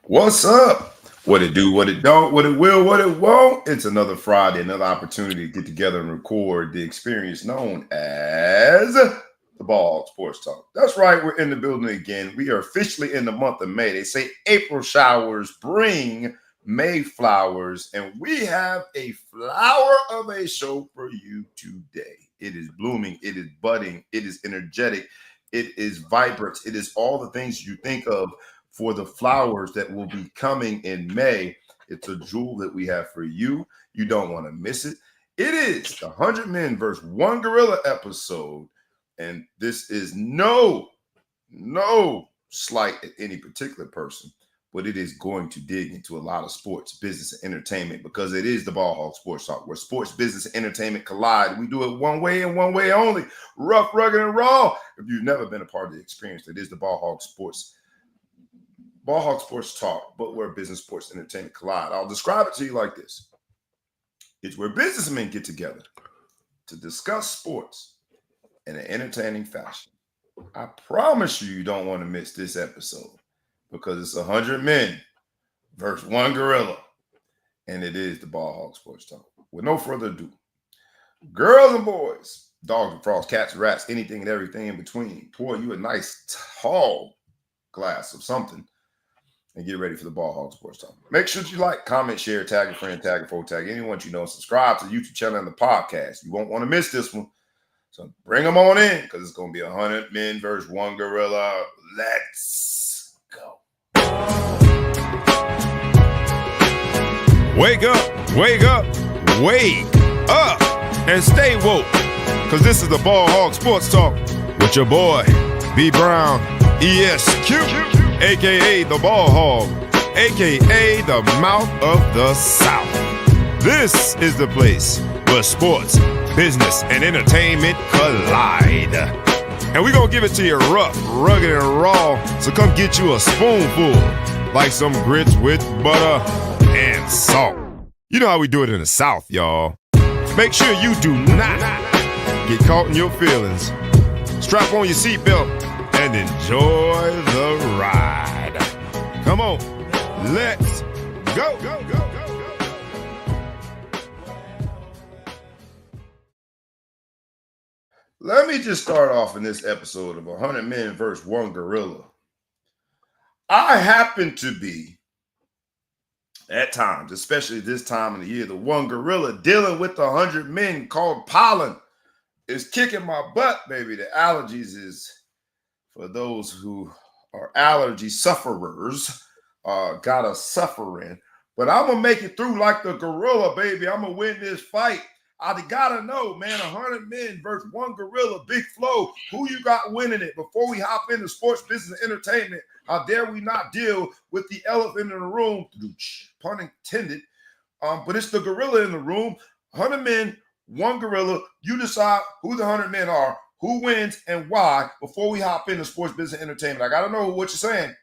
What's up? What it do, what it don't, what it will, what it won't. It's another Friday, another opportunity to get together and record the experience known as the Ball Sports Talk. That's right, we're in the building again. We are officially in the month of May. They say April showers bring May flowers, and we have a flower of a show for you today. It is blooming, it is budding, it is energetic, it is vibrant, it is all the things you think of for the flowers that will be coming in May. It's a jewel that we have for you. You don't want to miss it. It is the 100 Men versus One Gorilla episode. And this is no slight at any particular person, but it is going to dig into a lot of sports, business, and entertainment because it is the Ball Hog Sports Talk where sports, business, and entertainment collide. We do it one way and one way only, rough, rugged, and raw. If you've never been a part of the experience, it is the Ball Hog Sports Talk, but where business, sports, and entertainment collide. I'll describe it to you like this. It's where businessmen get together to discuss sports in an entertaining fashion. I promise you don't want to miss this episode because it's 100 men versus one gorilla, and it is the Ball Hog Sports Talk. With no further ado, girls and boys, dogs and frogs, cats and rats, anything and everything in between, pour you a nice tall glass of something and get ready for the Ball Hog Sports Talk. Make sure that you like, comment, share, tag a friend, tag a foe, tag anyone you know. Subscribe to the YouTube channel and the podcast. You won't want to miss this one. So bring them on in because it's going to be 100 men versus one gorilla. Let's go. Wake up, wake up, wake up, and stay woke. Because this is the Ball Hog Sports Talk with your boy, B. Brown, ESQ. A.K.A. the Ball Hog, a.k.a. the Mouth of the South. This is the place where sports, business, and entertainment collide. And we're going to give it to you rough, rugged, and raw, so come get you a spoonful, like some grits with butter and salt. You know how we do it in the South, y'all. Make sure you do not get caught in your feelings. Strap on your seatbelt and enjoy the ride. Come on, let's go. Let me just start off in this episode of 100 Men versus One Gorilla. I happen to be, at times, especially this time of the year, the one gorilla dealing with the 100 men called pollen is kicking my butt, baby. The allergies is, for those who are allergy sufferers, got us suffering. But I'm going to make it through like the gorilla, baby. I'm going to win this fight. I got to know, man, 100 men versus one gorilla, Big Flo, who you got winning it? Before we hop into sports, business, and entertainment, how dare we not deal with the elephant in the room, pun intended. But it's the gorilla in the room. 100 men, one gorilla. You decide who the 100 men are, who wins, and why before we hop into sports, business, and entertainment. I got to know what you're saying.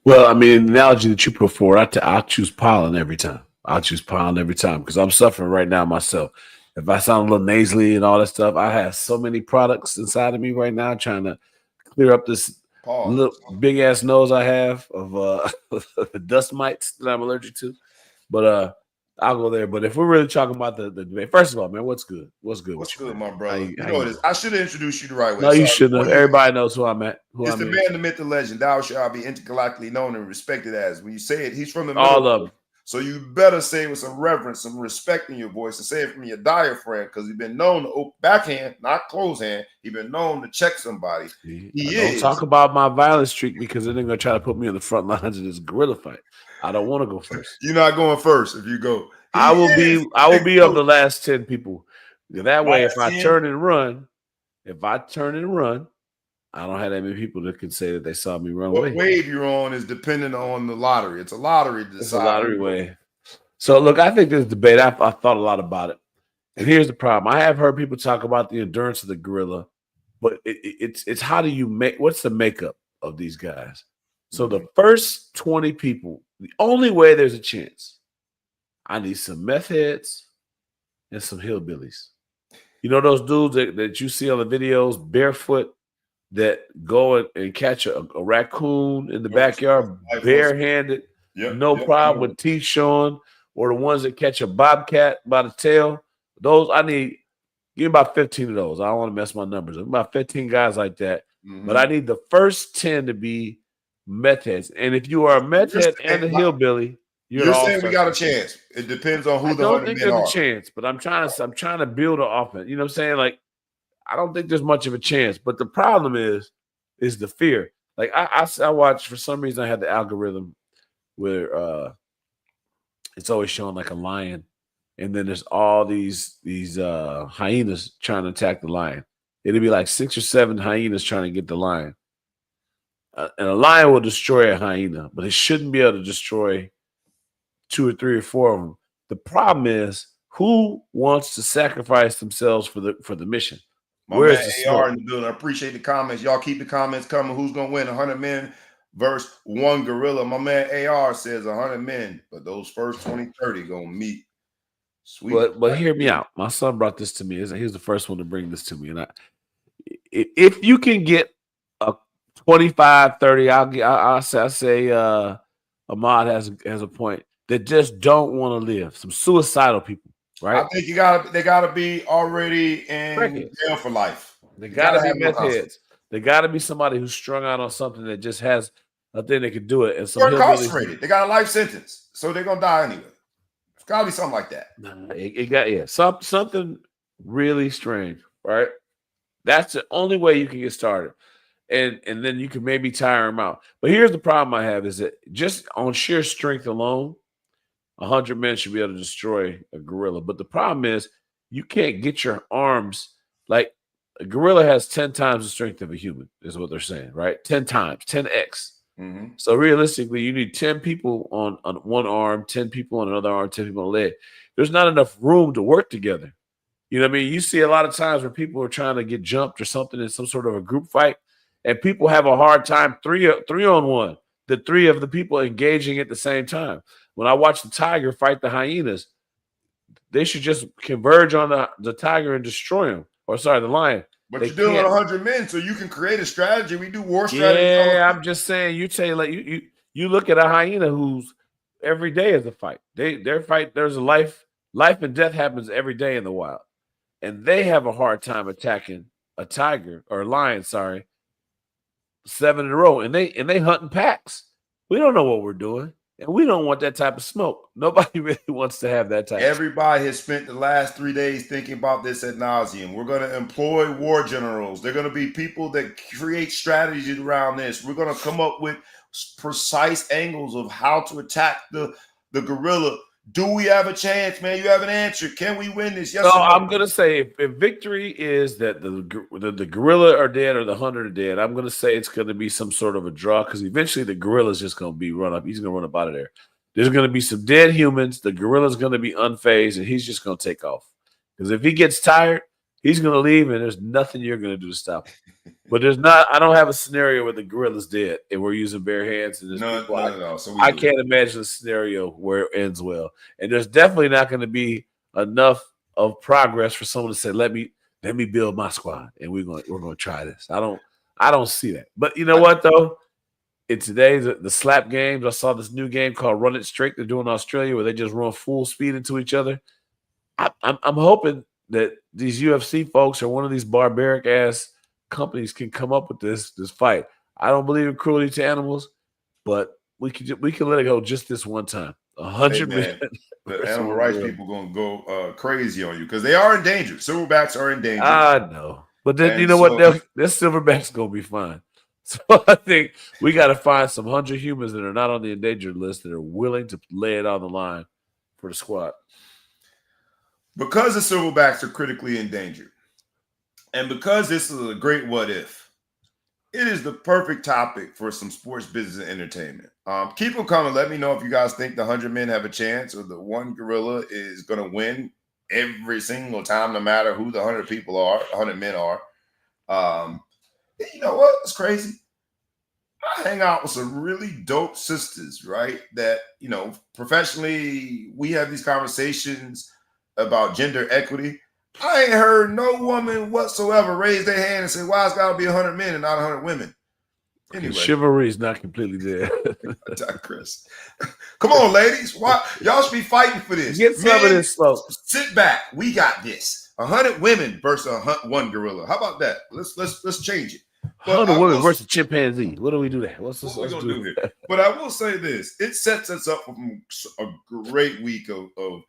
Well, I mean, the analogy that you put forward, I'll choose pollen every time. I'll choose pollen every time because I'm suffering right now myself. If I sound a little nasally and all that stuff, I have so many products inside of me right now trying to clear up this little big-ass nose I have of the dust mites that I'm allergic to. But I'll go there. But if we're really talking about the debate, first of all, man, what's good? What's good? What's good, my brother? You know it is. I should have introduced you the right way. No, you shouldn't have. Everybody knows who I'm at. It's the man, the myth, the legend. Thou shalt be intergalactically known and respected as. When you say it, he's from the middle. All of them. So you better say it with some reverence, some respect in your voice, and say it from your diaphragm because he's been known to backhand, not close hand. He's been known to check somebody. Don't talk about my violent streak because they're going to try to put me on the front lines of this gorilla fight. I don't want to go first. You're not going first if you go. I will be of the last 10 people. That way, if I turn and run, I don't have that many people that can say that they saw me run away. What wave you're on is dependent on the lottery. It's a lottery. It's a lottery way. So, look, I think this debate, I thought a lot about it. And here's the problem. I have heard people talk about the endurance of the gorilla, but it's how do you make – what's the makeup of these guys? So the first 20 people, the only way there's a chance, I need some meth heads and some hillbillies. You know those dudes that you see on the videos barefoot that go and catch a raccoon in the backyard barehanded? No Yep. problem with teeth showing, or the ones that catch a bobcat by the tail. Those I need. Give me about 15 of those. I don't want to mess my numbers. About 15 guys like that. But I need the first 10 to be meth heads. And if you are a meth head and a hillbilly, you're You're an saying we all-star. got a chance. It depends on who I the don't 100 think men there's are. a chance, but I'm trying to build an offense. You know what I'm saying? Like, I don't think there's much of a chance. But the problem is the fear. Like I watch, for some reason I had the algorithm where it's always showing like a lion, and then there's all these hyenas trying to attack the lion. It'd be like 6 or 7 hyenas trying to get the lion. And a lion will destroy a hyena, but it shouldn't be able to destroy 2 or 3 or 4 of them. The problem is, who wants to sacrifice themselves for the mission? My Where's man the AR smoke? in the building. I appreciate the comments. Y'all keep the comments coming. Who's gonna win? 100 men versus 1 gorilla. My man AR says 100 men, but those first 20, 30 gonna meet. Sweet. But hear me out. My son brought this to me. He was the first one to bring this to me. And if you can get a 25, 30, I'll say Ahmad has a point, that just don't want to live. Some suicidal people, right? I think they gotta be already in jail for life. They gotta be meth heads. They gotta be somebody who's strung out on something that just has a thing that could do it. And some They're incarcerated. They got a life sentence, so they're gonna die anyway. It's gotta be something like that. It got something really strange, right? That's the only way you can get started. And then you can maybe tire them out. But here's the problem I have, is that just on sheer strength alone, 100 men should be able to destroy a gorilla. But the problem is, you can't get your arms, like, a gorilla has 10 times the strength of a human, is what they're saying, right? 10 times, 10x. So realistically, you need 10 people on one arm, 10 people on another arm, 10 people on a leg. There's not enough room to work together. You know what I mean? You see a lot of times when people are trying to get jumped or something in some sort of a group fight, and people have a hard time three on one, the 3 of the people engaging at the same time. When I watch the tiger fight the hyenas, they should just converge on the tiger and destroy him. Or sorry, the lion. But you're dealing with 100 men, so you can create a strategy. We do war strategy. Yeah, I'm just saying. You look at a hyena who's every day is a fight. Their fight. There's a life and death happens every day in the wild, and they have a hard time attacking a tiger or a lion. Sorry, 7 in a row, and they hunt in packs. We don't know what we're doing. And we don't want that type of smoke. Nobody really wants to have that type. Everybody has spent the last 3 days thinking about this ad nauseum. We're going to employ war generals. They're going to be people that create strategies around this. We're going to come up with precise angles of how to attack the gorilla. Do we have a chance, man? You haven't answered. Can we win this? Yes. So or no? I'm going to say, if victory is that the gorilla are dead or the 100 are dead, I'm going to say it's going to be some sort of a draw, because eventually the gorilla is just going to be run up. He's going to run up out of there. There's going to be some dead humans. The gorilla is going to be unfazed, and he's just going to take off. Because if he gets tired, he's going to leave, and there's nothing you're going to do to stop him. But I don't have a scenario where the gorilla's dead and we're using bare hands. And No. So I can't imagine a scenario where it ends well. And there's definitely not going to be enough of progress for someone to say, let me build my squad and we're going to try this. I don't see that. But you know what though? In today's the slap games, I saw this new game called Run It Straight they're doing in Australia, where they just run full speed into each other. I'm hoping that these UFC folks or one of these barbaric ass companies can come up with this fight. I don't believe in cruelty to animals, but we can let it go just this one time. 100 men. The animal rights people gonna go crazy on you because they are endangered. Silverbacks are endangered. I know, but then you know what? This silverback's gonna be fine. So I think we got to find some 100 humans that are not on the endangered list that are willing to lay it on the line for the squad. Because the silverbacks are critically endangered, and because this is a great what if, it is the perfect topic for some sports business and entertainment. Keep them coming. Let me know if you guys think the 100 men have a chance or the 1 gorilla is going to win every single time, no matter who the 100 people are, 100 men are. You know what? It's crazy. I hang out with some really dope sisters, right? That, professionally, we have these conversations about gender equity. I ain't heard no woman whatsoever raise their hand and say, why it's got to be 100 men and not 100 women? Anyway, chivalry is not completely there. I digress. Come on, ladies. Why y'all should be fighting for this? Get some of this smoke. Sit back. We got this. 100 women versus one gorilla. How about that? Let's change it. 100 women versus chimpanzee. What do we do there? What we gonna do here? But I will say this: it sets us up for a great week of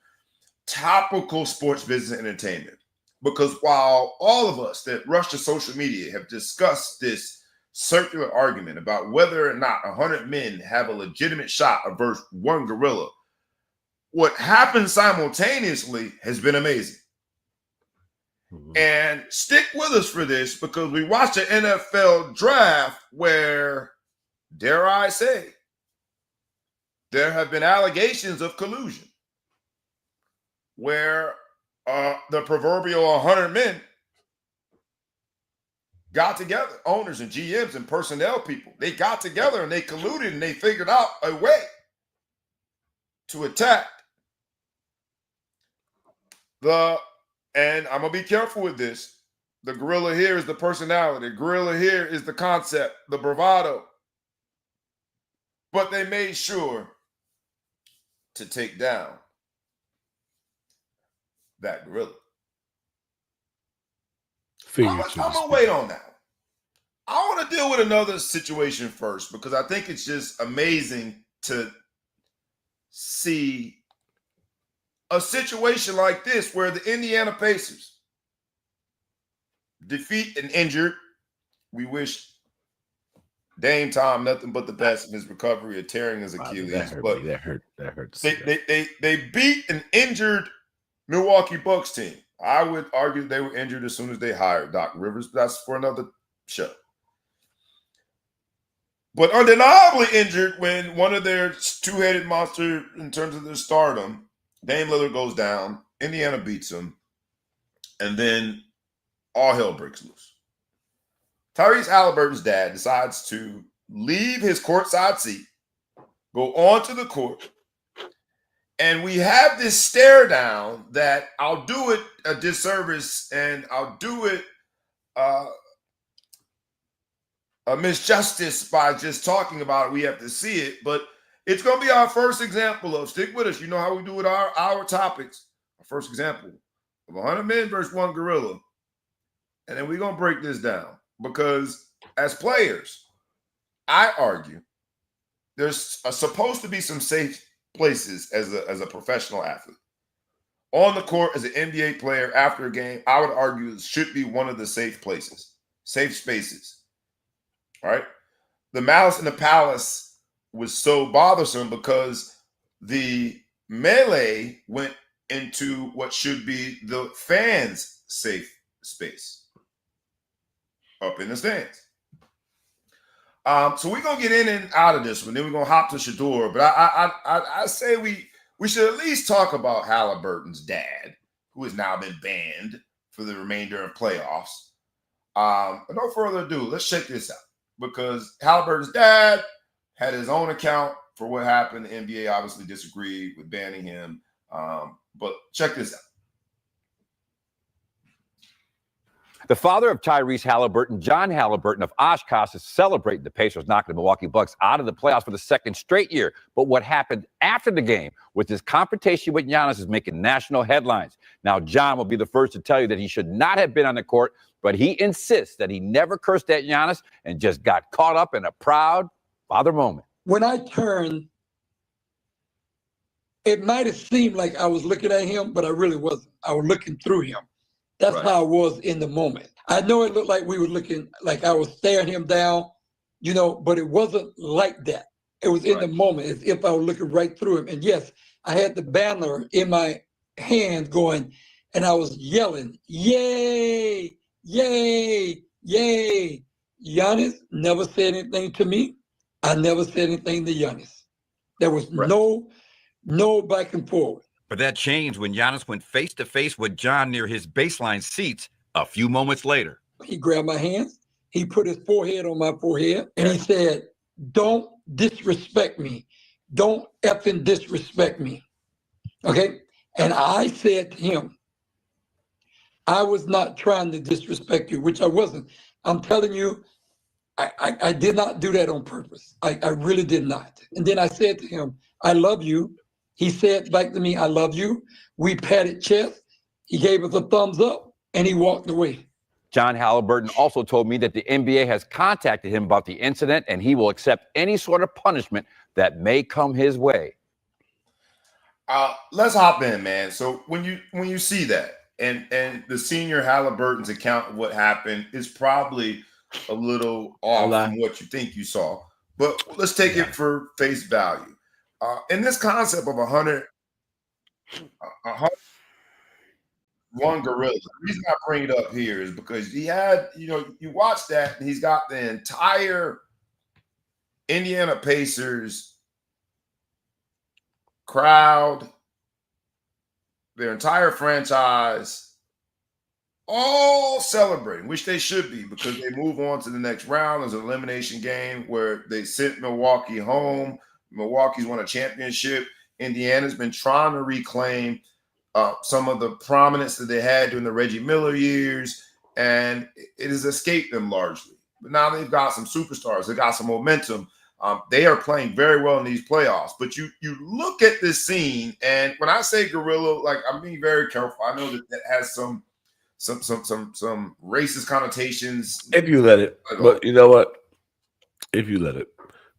topical sports business entertainment. Because while all of us that rush to social media have discussed this circular argument about whether or not 100 men have a legitimate shot versus one gorilla, what happened simultaneously has been amazing. Mm-hmm. And stick with us for this, because we watched an NFL draft where, dare I say, there have been allegations of collusion, where the proverbial 100 men got together, owners and GMs and personnel people. They got together and they colluded and they figured out a way to attack and I'm going to be careful with this. The gorilla here is the personality. The gorilla here is the concept, the bravado. But they made sure to take down that gorilla. I'm going to wait on that. I want to deal with another situation first, because I think it's just amazing to see a situation like this where the Indiana Pacers defeat an injured. We wish Dame Time nothing but the best in his recovery of tearing his Achilles. That hurt. They beat an injured Milwaukee Bucks team. I would argue they were injured as soon as they hired Doc Rivers. That's for another show. But undeniably injured when one of their two-headed monster in terms of their stardom, Dame Lillard, goes down. Indiana beats them. And then all hell breaks loose. Tyrese Haliburton's dad decides to leave his courtside seat, go onto the court, and we have this stare down that I'll do it a disservice and I'll do it a misjustice by just talking about it. We have to see it, but it's going to be our first example of, stick with us. You know how we do with our topics. Our first example of 100 men versus one gorilla. And then we're going to break this down, because as players, I argue there's supposed to be some safe places as a professional athlete. On the court, as an NBA player, after a game, I would argue it should be one of the safe places, safe spaces. All right? The Malice in the Palace was so bothersome because the melee went into what should be the fans' safe space up in the stands. So we're going to get in and out of this one. Then we're going to hop to Shedeur. But I say we should at least talk about Haliburton's dad, who has now been banned for the remainder of playoffs. But no further ado, let's check this out. Because Haliburton's dad had his own account for what happened. The NBA obviously disagreed with banning him. But check this out. The father of Tyrese Haliburton, John Haliburton of Oshkosh, is celebrating the Pacers knocking the Milwaukee Bucks out of the playoffs for the second straight year. But what happened after the game with his confrontation with Giannis is making national headlines. Now, John will be the first to tell you that he should not have been on the court, but he insists that he never cursed at Giannis and just got caught up in a proud father moment. When I turned, it might have seemed like I was looking at him, but I really wasn't. I was looking through him. That's right. How I was in the moment. I know it looked like we were looking, like I was staring him down, but it wasn't like that. It was in the moment, as if I was looking right through him. And yes, I had the banner in my hand going, and I was yelling, yay, yay, yay. Giannis never said anything to me. I never said anything to Giannis. There was no back and forth. But that changed when Giannis went face-to-face with John near his baseline seats a few moments later. He grabbed my hands. He put his forehead on my forehead, and he said, don't disrespect me. Don't effing disrespect me. Okay? And I said to him, I was not trying to disrespect you, which I wasn't. I'm telling you, I did not do that on purpose. I really did not. And then I said to him, I love you. He said back to me, I love you. We patted chest. He gave us a thumbs up and he walked away. John Haliburton also told me that the NBA has contacted him about the incident and he will accept any sort of punishment that may come his way. Let's hop in, man. So when you see that and the senior Haliburton's account of what happened is probably a little off from what you think you saw, but let's take it for face value. In this concept of 101 gorilla, the reason I bring it up here is because he had, you watch that and he's got the entire Indiana Pacers crowd, their entire franchise, all celebrating, which they should be because they move on to the next round. There's an elimination game where they sent Milwaukee home. Milwaukee's won a championship. Indiana's been trying to reclaim some of the prominence that they had during the Reggie Miller years, and it has escaped them largely. But now they've got some superstars. They've got some momentum. They are playing very well in these playoffs. But you look at this scene, and when I say gorilla, like I'm being very careful. I know that has some racist connotations. If you let it, but you know what? If you let it,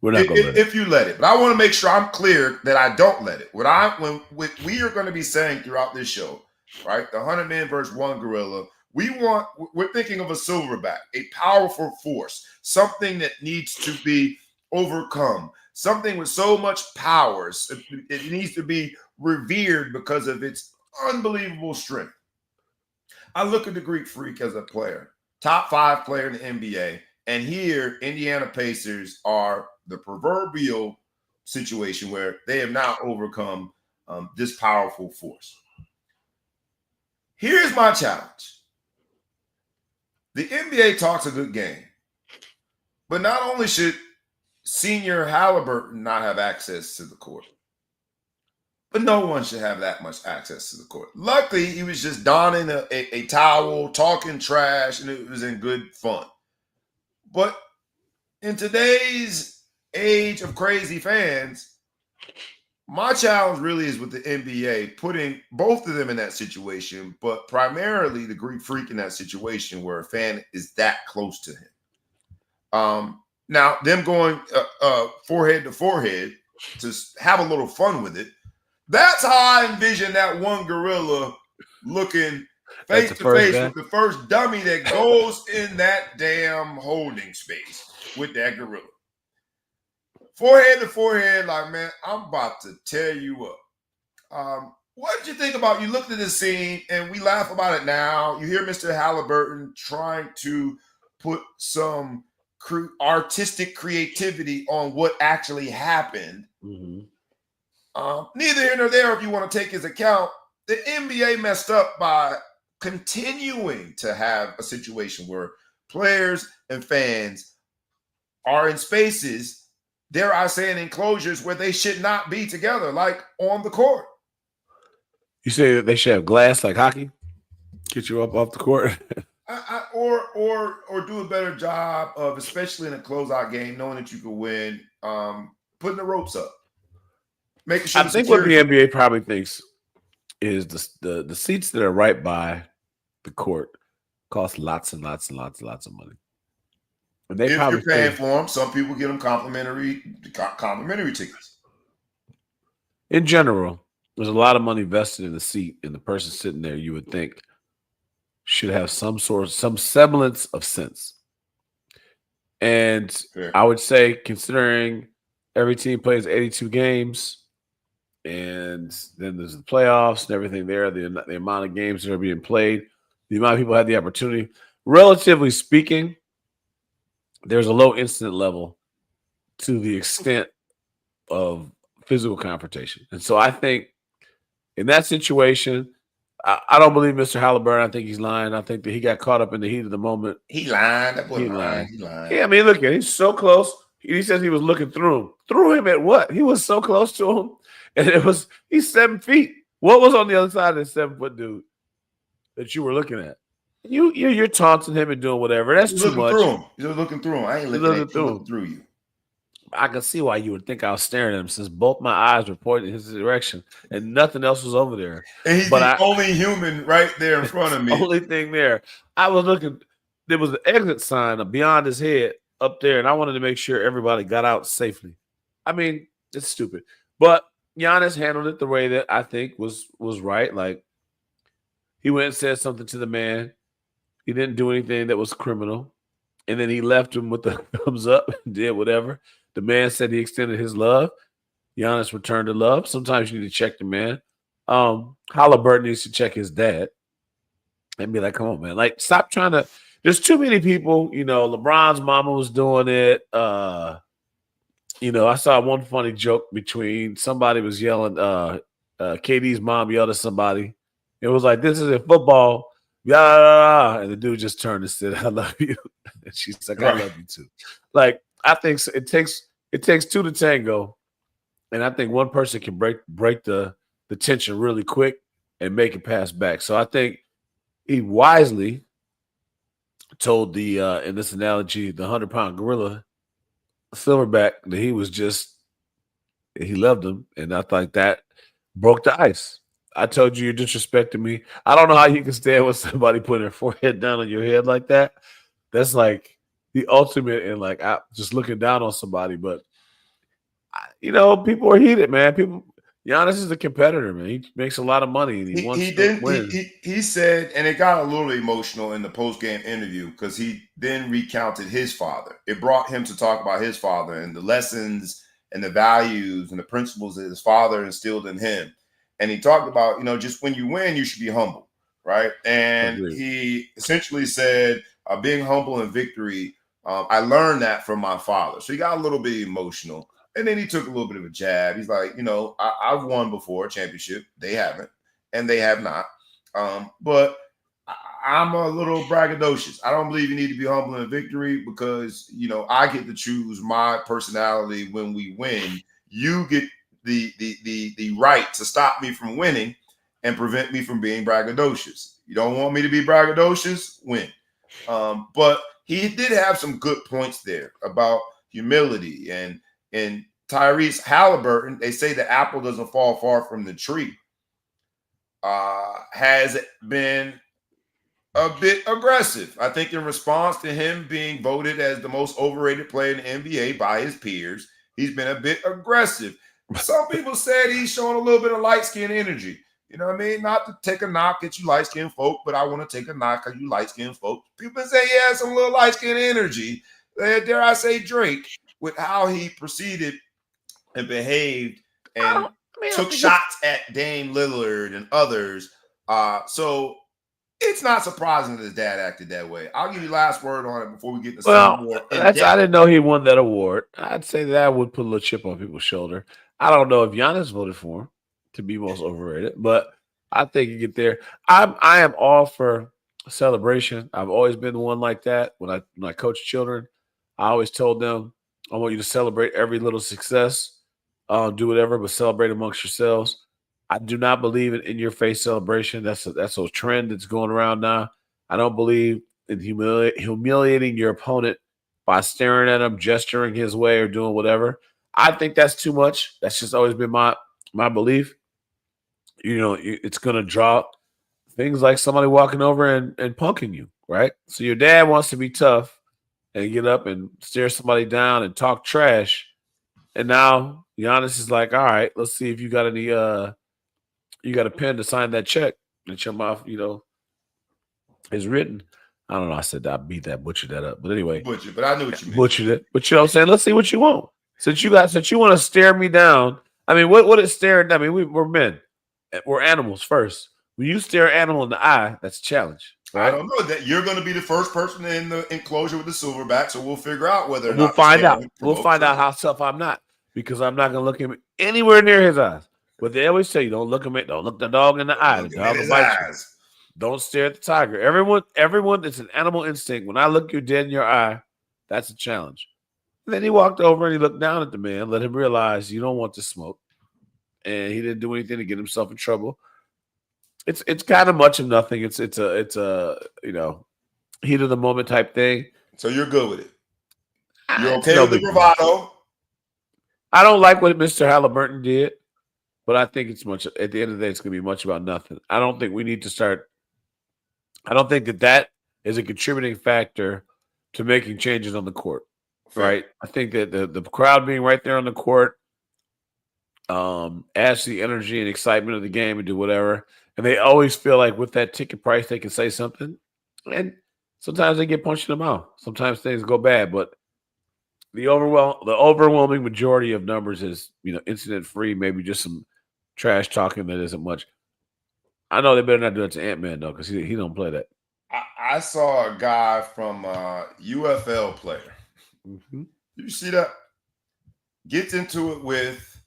we're not going to let it. If you let it, but I want to make sure I'm clear that I don't let it. When we are going to be saying throughout this show, right? The 100 men versus one gorilla. We're thinking of a silverback, a powerful force, something that needs to be overcome, something with so much power. It needs to be revered because of its unbelievable strength. I look at the Greek Freak as a player, top 5 player in the NBA, and here Indiana Pacers are the proverbial situation where they have now overcome this powerful force. Here's my challenge. The NBA talks a good game, but not only should senior Haliburton not have access to the court, but no one should have that much access to the court. Luckily, he was just donning a towel, talking trash, and it was in good fun. But in today's age of crazy fans, my challenge really is with the NBA, putting both of them in that situation, but primarily the Greek Freak in that situation where a fan is that close to him. Now, them going forehead to forehead to have a little fun with it, that's how I envision that one gorilla looking face to face with the first dummy that goes in that damn holding space with that gorilla. Forehead to forehead, like, man, I'm about to tear you up. What did you think about, you looked at this scene and we laugh about it now. You hear Mr. Haliburton trying to put some artistic creativity on what actually happened. Mm-hmm. Neither here nor there if you want to take his account. The NBA messed up by continuing to have a situation where players and fans are in spaces, dare I say, in enclosures where they should not be together, like on the court. You say that they should have glass like hockey? Get you up off the court? Or do a better job of, especially in a closeout game, knowing that you can win, putting the ropes up. Making sure I think what the NBA probably thinks is the seats that are right by the court cost lots and lots and lots and lots of money. And they if probably you're paying for them, some people get them complimentary tickets. In general, there's a lot of money vested in the seat, and the person sitting there, you would think, should have some semblance of sense. And Fair. I would say, considering every team plays 82 games, and then there's the playoffs and everything there, the amount of games that are being played, the amount of people had the opportunity, relatively speaking, there's a low incident level to the extent of physical confrontation. And so I think in that situation, I don't believe Mr. Haliburton. I think he's lying. I think that he got caught up in the heat of the moment. He lying. That boy lying. He lying. Yeah, I mean, look, he's so close. He says he was looking through him. Through him at what? He was so close to him. And he's 7 feet. What was on the other side of the 7-foot dude that you were looking at? You're taunting him and doing whatever. That's You're too looking much. through him. You're looking through him. I ain't You're looking looking at you. I'm through looking him. through you. I can see why you would think I was staring at him since both my eyes were pointing in his direction and nothing else was over there. And he's But the I only human right there in front of me. only thing there, I was looking. There was an exit sign beyond his head up there, and I wanted to make sure everybody got out safely. I mean, it's stupid, but Giannis handled it the way that I think was right. Like he went and said something to the man. He didn't do anything that was criminal. And then he left him with the thumbs up and did whatever. The man said he extended his love. Giannis returned the love. Sometimes you need to check the man. Haliburton needs to check his dad and be like, come on, man. Like, stop trying to. There's too many people. LeBron's mama was doing it. I saw one funny joke between somebody was yelling, KD's mom yelled at somebody. It was like, this isn't football. Yeah, and the dude just turned and said, "I love you," and she's like, "I love you too." Like I think it takes two to tango, and I think one person can break the tension really quick and make it pass back. So I think he wisely told the in this analogy the 100-pound gorilla Silverback that he loved him, and I think that broke the ice. I told you you're disrespecting me. I don't know how you can stand with somebody putting their forehead down on your head like that. That's like the ultimate in like just looking down on somebody. But people are heated, man. Giannis is a competitor, man. He makes a lot of money and he wants to win. He said, and it got a little emotional in the post-game interview because he then recounted his father. It brought him to talk about his father and the lessons and the values and the principles that his father instilled in him. And he talked about, just when you win, you should be humble, right? And he essentially said, being humble in victory, I learned that from my father. So he got a little bit emotional. And then he took a little bit of a jab. He's like, I've won before a championship. They haven't, and they have not. But I'm a little braggadocious. I don't believe you need to be humble in victory because, I get to choose my personality when we win. You get the right to stop me from winning and prevent me from being braggadocious. You don't want me to be braggadocious? Win. But he did have some good points there about humility and Tyrese Haliburton. They say the apple doesn't fall far from the tree. Has been a bit aggressive. I think in response to him being voted as the most overrated player in the NBA by his peers, he's been a bit aggressive. Some people said he's showing a little bit of light-skinned energy. You know what I mean? Not to take a knock at you light-skinned folk, but I want to take a knock at you light-skinned folk. People say he has some little light-skinned energy. Dare I say Drake, with how he proceeded and behaved and took shots at Dame Lillard and others. So it's not surprising that his dad acted that way. I'll give you last word on it before we get to some more. I didn't know he won that award. I'd say that would put a little chip on people's shoulder. I don't know if Giannis voted for him to be most overrated, but I think you get there. I am all for celebration. I've always been one like that. When I coach children, I always told them, I want you to celebrate every little success. Do whatever, but celebrate amongst yourselves. I do not believe in your face celebration. That's a trend that's going around now. I don't believe in humiliating your opponent by staring at him, gesturing his way, or doing whatever. I think that's too much. That's just always been my belief. It's going to draw things like somebody walking over and punking you, right? So your dad wants to be tough and get up and stare somebody down and talk trash. And now Giannis is like, all right, let's see if you got any you got a pen to sign that check that your mouth, is written. I don't know. I said I butchered that up. But anyway. But I knew what you meant. Butchered it. But you know what I'm saying? Let's see what you want. Since you want to stare me down. I mean, what is staring? I mean, we're men. We're animals first. When you stare an animal in the eye, that's a challenge. Right? I don't know that you're going to be the first person in the enclosure with the Silverback, so we'll figure out whether or not we'll find out. We'll find out how tough I'm not, because I'm not going to look him anywhere near his eyes. But they always say, don't look the dog in the eye. The dog will bite you. Don't stare at the tiger. Everyone, it's an animal instinct. When I look you dead in your eye, that's a challenge. And then he walked over and he looked down at the man, let him realize you don't want to smoke. And he didn't do anything to get himself in trouble. It's kind of much of nothing. It's a heat of the moment type thing. So you're good with it. You're It's okay no with the big deal. bravado. I don't like what Mr. Haliburton did, but I think it's much. At the end of the day, it's going to be much about nothing. I don't think we need to start. I don't think that is a contributing factor to making changes on the court. Fair. Right? I think that the crowd being right there on the court adds to the energy and excitement of the game and do whatever. And they always feel like with that ticket price, they can say something. And sometimes they get punched in the mouth. Sometimes things go bad, but the overwhelming majority of numbers is incident free. Maybe just some trash talking that isn't much. I know they better not do it to Ant-Man though, because he don't play that. I saw a guy from UFL player. Mm-hmm. Did you see that? Gets into it with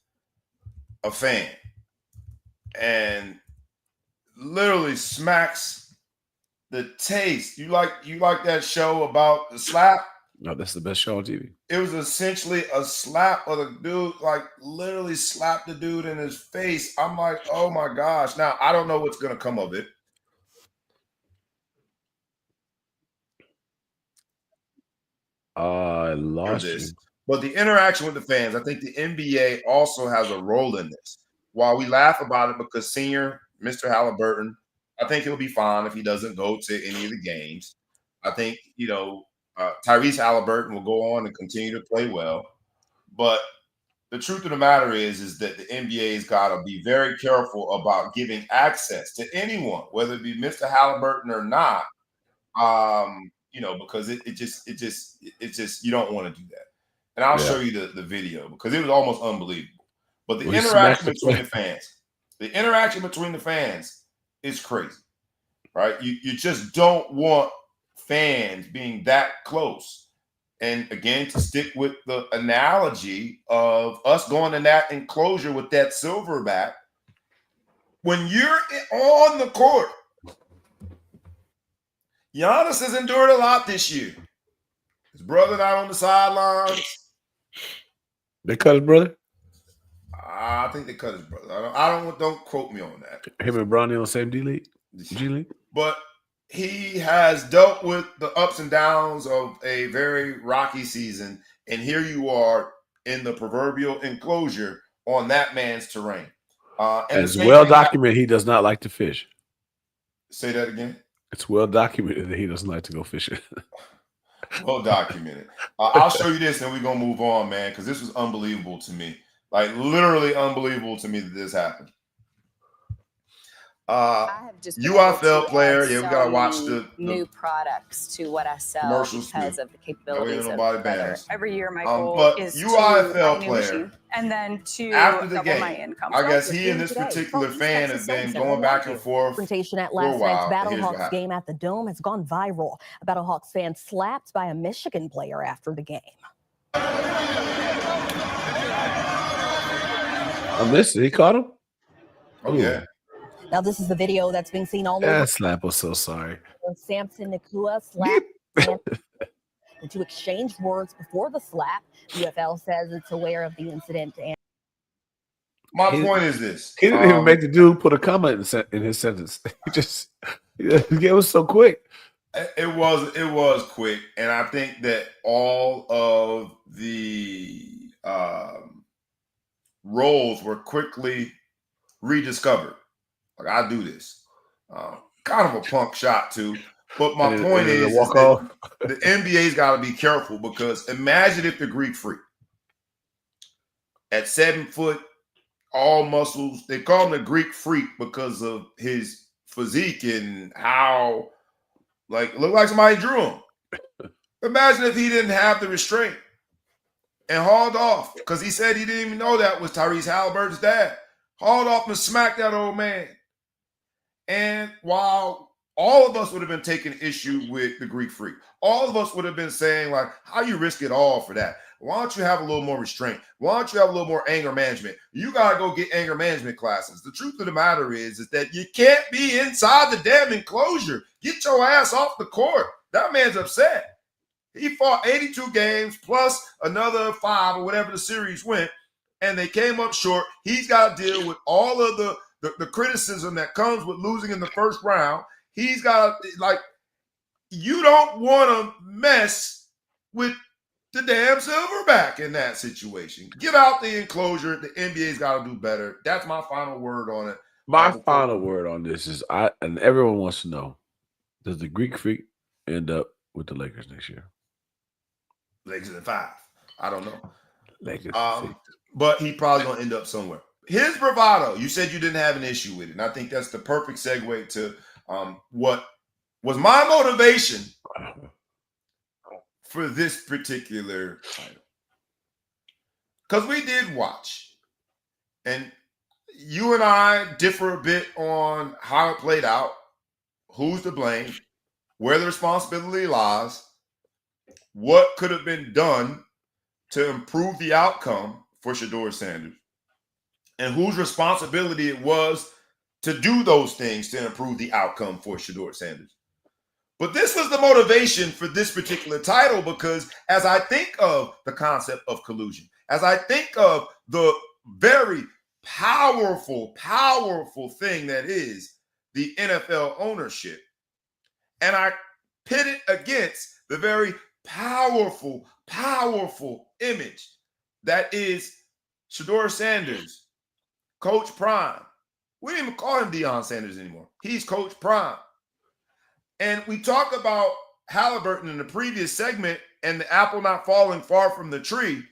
a fan and literally smacks the taste. You like that show about the slap? No, that's the best show on TV. It was essentially a slap of the dude, like literally slapped the dude in his face. I'm like, oh my gosh. Now, I don't know what's going to come of it. I lost you. But the interaction with the fans, I think the NBA also has a role in this. While we laugh about it because senior Mr. Haliburton, I think he'll be fine if he doesn't go to any of the games. I think, Tyrese Haliburton will go on and continue to play well. But the truth of the matter is that the NBA's got to be very careful about giving access to anyone, whether it be Mr. Haliburton or not, because it just you don't want to do that. And I'll show you the video because it was almost unbelievable. But the interaction between the fans is crazy, right? You just don't want fans being that close. And again, to stick with the analogy of us going in that enclosure with that Silverback, when you're on the court, Giannis has endured a lot this year. His brother not on the sidelines. They cut his brother? I think they cut his brother. Don't quote me on that. Him and Bronny on the same G League? But he has dealt with the ups and downs of a very rocky season, and here you are in the proverbial enclosure on that man's terrain. It's well documented he does not like to fish. Say that again? It's well documented that he doesn't like to go fishing. Well documented. I'll show you this, and we're going to move on, man, because this was unbelievable to me. Like, literally unbelievable to me that this happened. UFL player. Yeah, we gotta watch the new products to what I sell because of the capabilities of weather. Every year, my goal is UFL to player, and then to after the double game, my income. I guess he and this particular fan have been going back and forth. Confrontation at last night's Battlehawks game at the Dome has gone viral. A Battlehawks fan slapped by a Michigan player after the game. I missed it. He caught him? Oh, yeah. Now, this is the video that's being seen all over. That slap was so sorry. Samson Nakua slapped the two exchanged words before the slap. UFL says it's aware of the incident. And my point is this. He didn't even make the dude put a comma in his sentence. It was so quick. It was quick. And I think that all of the roles were quickly rediscovered. Like, I do this. Kind of a punk shot, too. But my point is that the NBA's got to be careful because imagine if the Greek Freak at 7 foot, all muscles, they call him the Greek Freak because of his physique and how, looked like somebody drew him. Imagine if he didn't have the restraint and hauled off because he said he didn't even know that was Tyrese Haliburton's dad. Hauled off and smacked that old man. And while all of us would have been taking issue with the Greek Freak, all of us would have been saying, like, how you risk it all for that? Why don't you have a little more restraint? Why don't you have a little more anger management? You got to go get anger management classes. The truth of the matter is that you can't be inside the damn enclosure. Get your ass off the court. That man's upset. He fought 82 games plus another 5 or whatever the series went, and they came up short. He's got to deal with all of the the criticism that comes with losing in the first round. He's got, like, you don't want to mess with the damn Silverback in that situation. Get out the enclosure. The NBA's got to do better. That's my final word on it. My final word on this is, and everyone wants to know, does the Greek Freak end up with the Lakers next year? Lakers in 5. I don't know. Lakers. But he probably going to end up somewhere. His bravado, you said you didn't have an issue with it. And I think that's the perfect segue to what was my motivation for this particular title. Because we did watch. And you and I differ a bit on how it played out, who's to blame, where the responsibility lies, what could have been done to improve the outcome for Shedeur Sanders, and whose responsibility it was to do those things to improve the outcome for Shedeur Sanders. But this was the motivation for this particular title, because as I think of the concept of collusion, as I think of the very powerful thing that is the NFL ownership, and I pit it against the very powerful image that is Shedeur Sanders, Coach Prime. We don't even call him Deion Sanders anymore. He's Coach Prime. And we talked about Haliburton in the previous segment and the apple not falling far from the tree.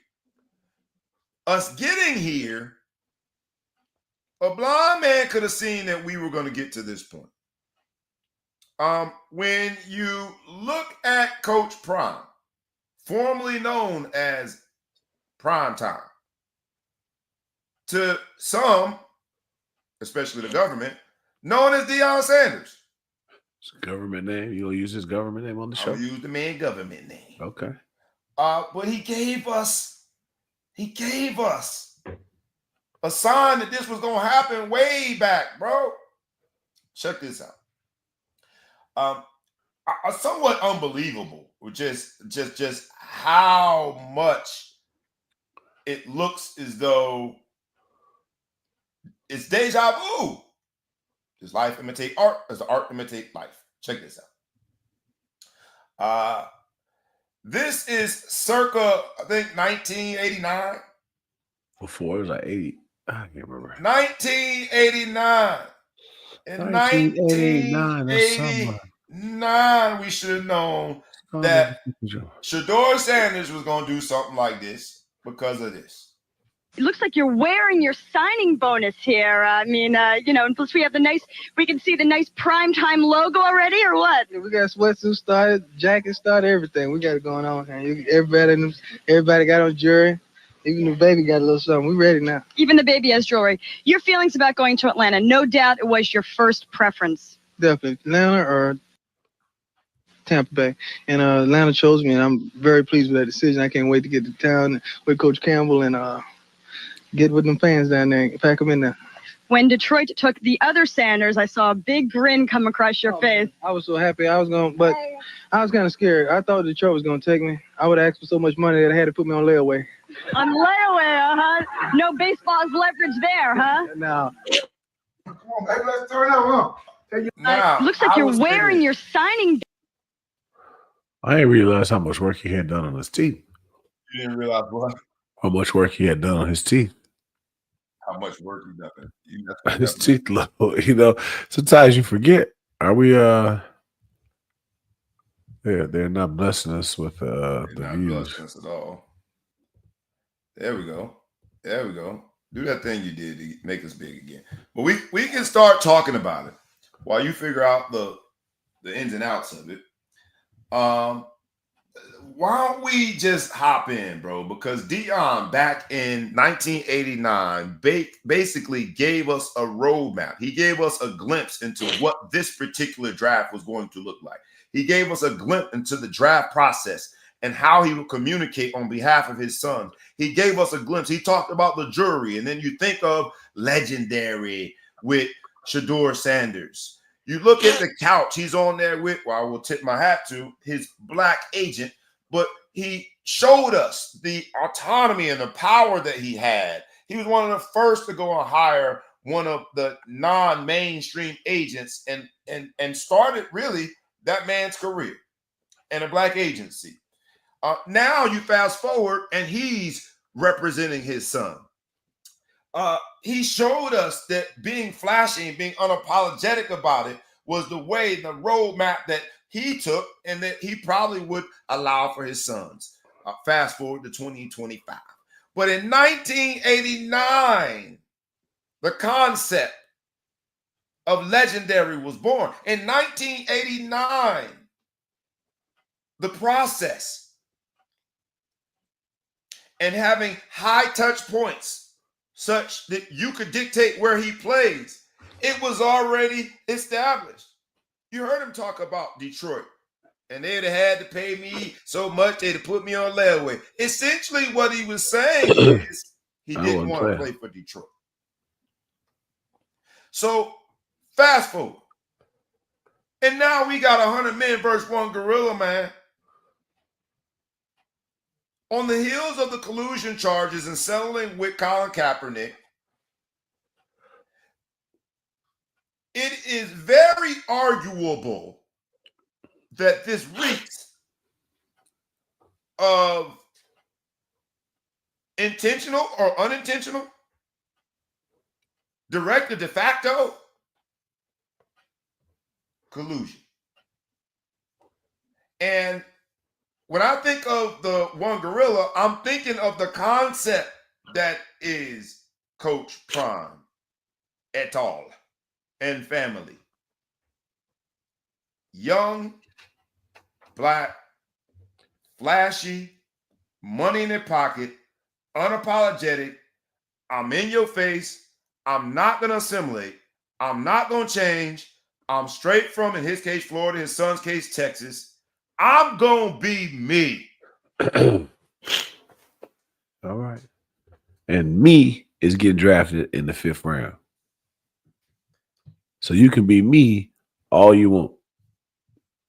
Us getting here, a blind man could have seen that we were going to get to this point. When you look at Coach Prime, formerly known as Prime Time, to some, especially the government, known as Deion Sanders. It's a government name. You'll use his government name on the show? I'll use the man government name. Okay. But he gave us a sign that this was going to happen way back, bro. Check this out. Somewhat unbelievable, just how much it looks as though it's deja vu. Does life imitate art? Does art imitate life? Check this out. This is circa, I think, 1989. Before it was like 80. I can't remember. 1989. In 1989, we should have known that Shedeur Sanders was going to do something like this because of this. It looks like you're wearing your signing bonus here. I mean, and plus we can see the nice primetime logo already, or what? We got sweatsuit started, jacket started, everything. We got it going on. And everybody got on jewelry. Even the baby got a little something. We ready now. Even the baby has jewelry. Your feelings about going to Atlanta, no doubt it was your first preference. Definitely. Atlanta or Tampa Bay. And Atlanta chose me, and I'm very pleased with that decision. I can't wait to get to town with Coach Campbell and get with them fans down there and pack them in there. When Detroit took the other Sanders, I saw a big grin come across your face. I was so happy. But I was kind of scared. I thought Detroit was going to take me. I would ask for so much money that I had to put me on layaway. On layaway, huh? No baseball's leverage there, huh? No. Come on, baby, let's turn up, huh? Looks like you're wearing your signing. I didn't realize how much work he had done on his teeth. You didn't realize what? How much work he had done on his teeth. How much work he done? His teeth low. Sometimes you forget. Are we they're not blessing us with the views. Blessing us at all. There we go. Do that thing you did to make us big again. But we can start talking about it while you figure out the ins and outs of it. Why don't we just hop in, bro? Because Deion back in 1989 basically gave us a roadmap. He gave us a glimpse into what this particular draft was going to look like. He gave us a glimpse into the draft process and how he would communicate on behalf of his son. He gave us a glimpse. He talked about the jury, and then you think of legendary with Shedeur Sanders. You look at the couch he's on there with, well, I will tip my hat to, his black agent, but he showed us the autonomy and the power that he had. He was one of the first to go and hire one of the non-mainstream agents and started really that man's career in a black agency. Now you fast forward and he's representing his son. He showed us that being flashy and being unapologetic about it was the way, the roadmap that he took and that he probably would allow for his sons. Fast forward to 2025. But in 1989, the concept of legendary was born. In 1989, the process and having high touch points such that you could dictate where he plays, it was already established. You heard him talk about Detroit, and they'd have had to pay me so much they'd have put me on layaway. Essentially, what he was saying is he didn't want to play for Detroit. So fast forward, and now we got 100 men versus one gorilla, man. On the heels of the collusion charges and settling with Colin Kaepernick, it is very arguable that this reeks of intentional or unintentional, direct or de facto collusion. And when I think of the one gorilla, I'm thinking of the concept that is Coach Prime et al. And family. Young, black, flashy, money in their pocket, unapologetic. I'm in your face. I'm not going to assimilate. I'm not going to change. I'm straight from, in his case, Florida, his son's case, Texas. I'm going to be me. All right. And me is getting drafted in the 5th round. So you can be me all you want.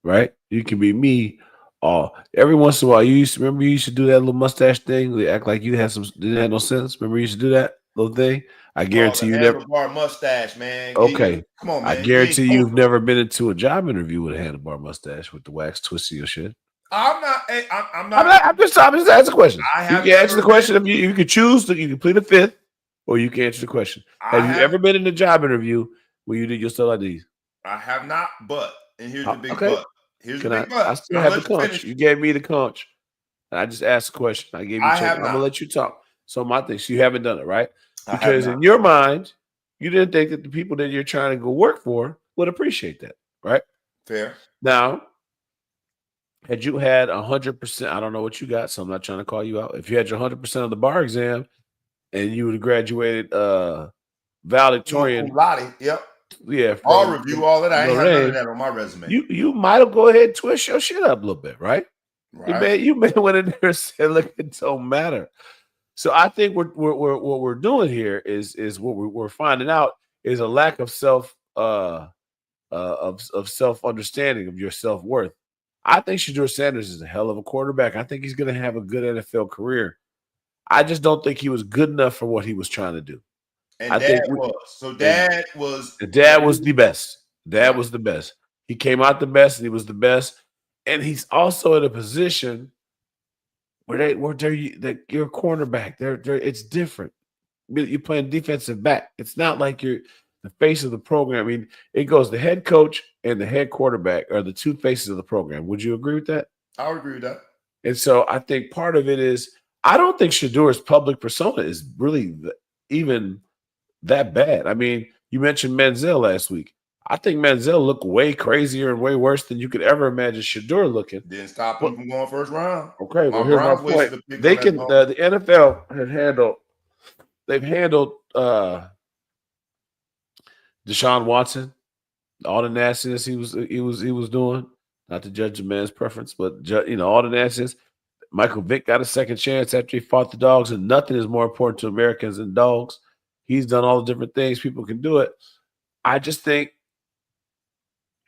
Right? You can be me all. Every once in a while, you used to do that little mustache thing. They act like you had didn't have no sense. Remember you used to do that little thing? I guarantee you never. Handlebar mustache, man. Okay. Come on, man. I guarantee you've never been into a job interview with a handlebar mustache with the wax twisting your shit. I'm not. I'm just asking a question. You can answer the question. If you can choose, you can plead the 5th, or you can answer the question. Have you ever been in a job interview where you did your stuff like these? I have not, but, and here's the big but. Here's the big but. I still have the conch. You gave me the conch. And I just asked a question. I gave you a check. I'm going to let you talk. So my thing, so you haven't done it, right? Because in your mind, you didn't think that the people that you're trying to go work for would appreciate that, right? Fair. Now, had you had 100%, I don't know what you got, so I'm not trying to call you out. If you had your 100% of the bar exam and you would have graduated valedictorian. Yep. Yeah. I'll review all of that. I ain't have none of that on my resume. You might have go ahead and twist your shit up a little bit, right? Right. You may went in there and said, look, it don't matter. So I think what we're doing here is what we're finding out is a lack of self self-understanding of your self-worth. I think Shedeur Sanders is a hell of a quarterback. I think he's going to have a good NFL career. I just don't think he was good enough for what he was trying to do. And Dad was the best. Dad was the best. He came out the best, and he was the best. And he's also in a position where you're a cornerback. It's different. You're playing defensive back. It's not like you're the face of the program. I mean, it goes the head coach and the head quarterback are the two faces of the program. Would you agree with that? I would agree with that. And so I think part of it is I don't think Shedeur's public persona is really even that bad. I mean, you mentioned Manziel last week. I think Manziel looked way crazier and way worse than you could ever imagine Shedeur looking. Didn't stop him from going first round. Okay, well, here's my point. They can the NFL has handled. They've handled Deshaun Watson, all the nastiness he was doing. Not to judge a man's preference, but all the nastiness. Michael Vick got a second chance after he fought the dogs, and nothing is more important to Americans than dogs. He's done all the different things. People can do it. I just think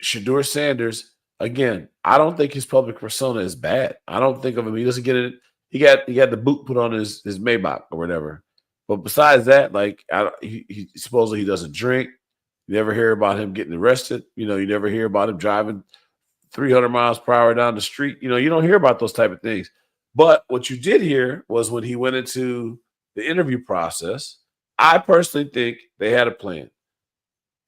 Shedeur Sanders, again, I don't think his public persona is bad. I don't think of him. He doesn't get it. He got the boot put on his Maybach or whatever. But besides that, like he supposedly he doesn't drink. You never hear about him getting arrested. You never hear about him driving 300 miles per hour down the street. You don't hear about those type of things. But what you did hear was when he went into the interview process, I personally think they had a plan.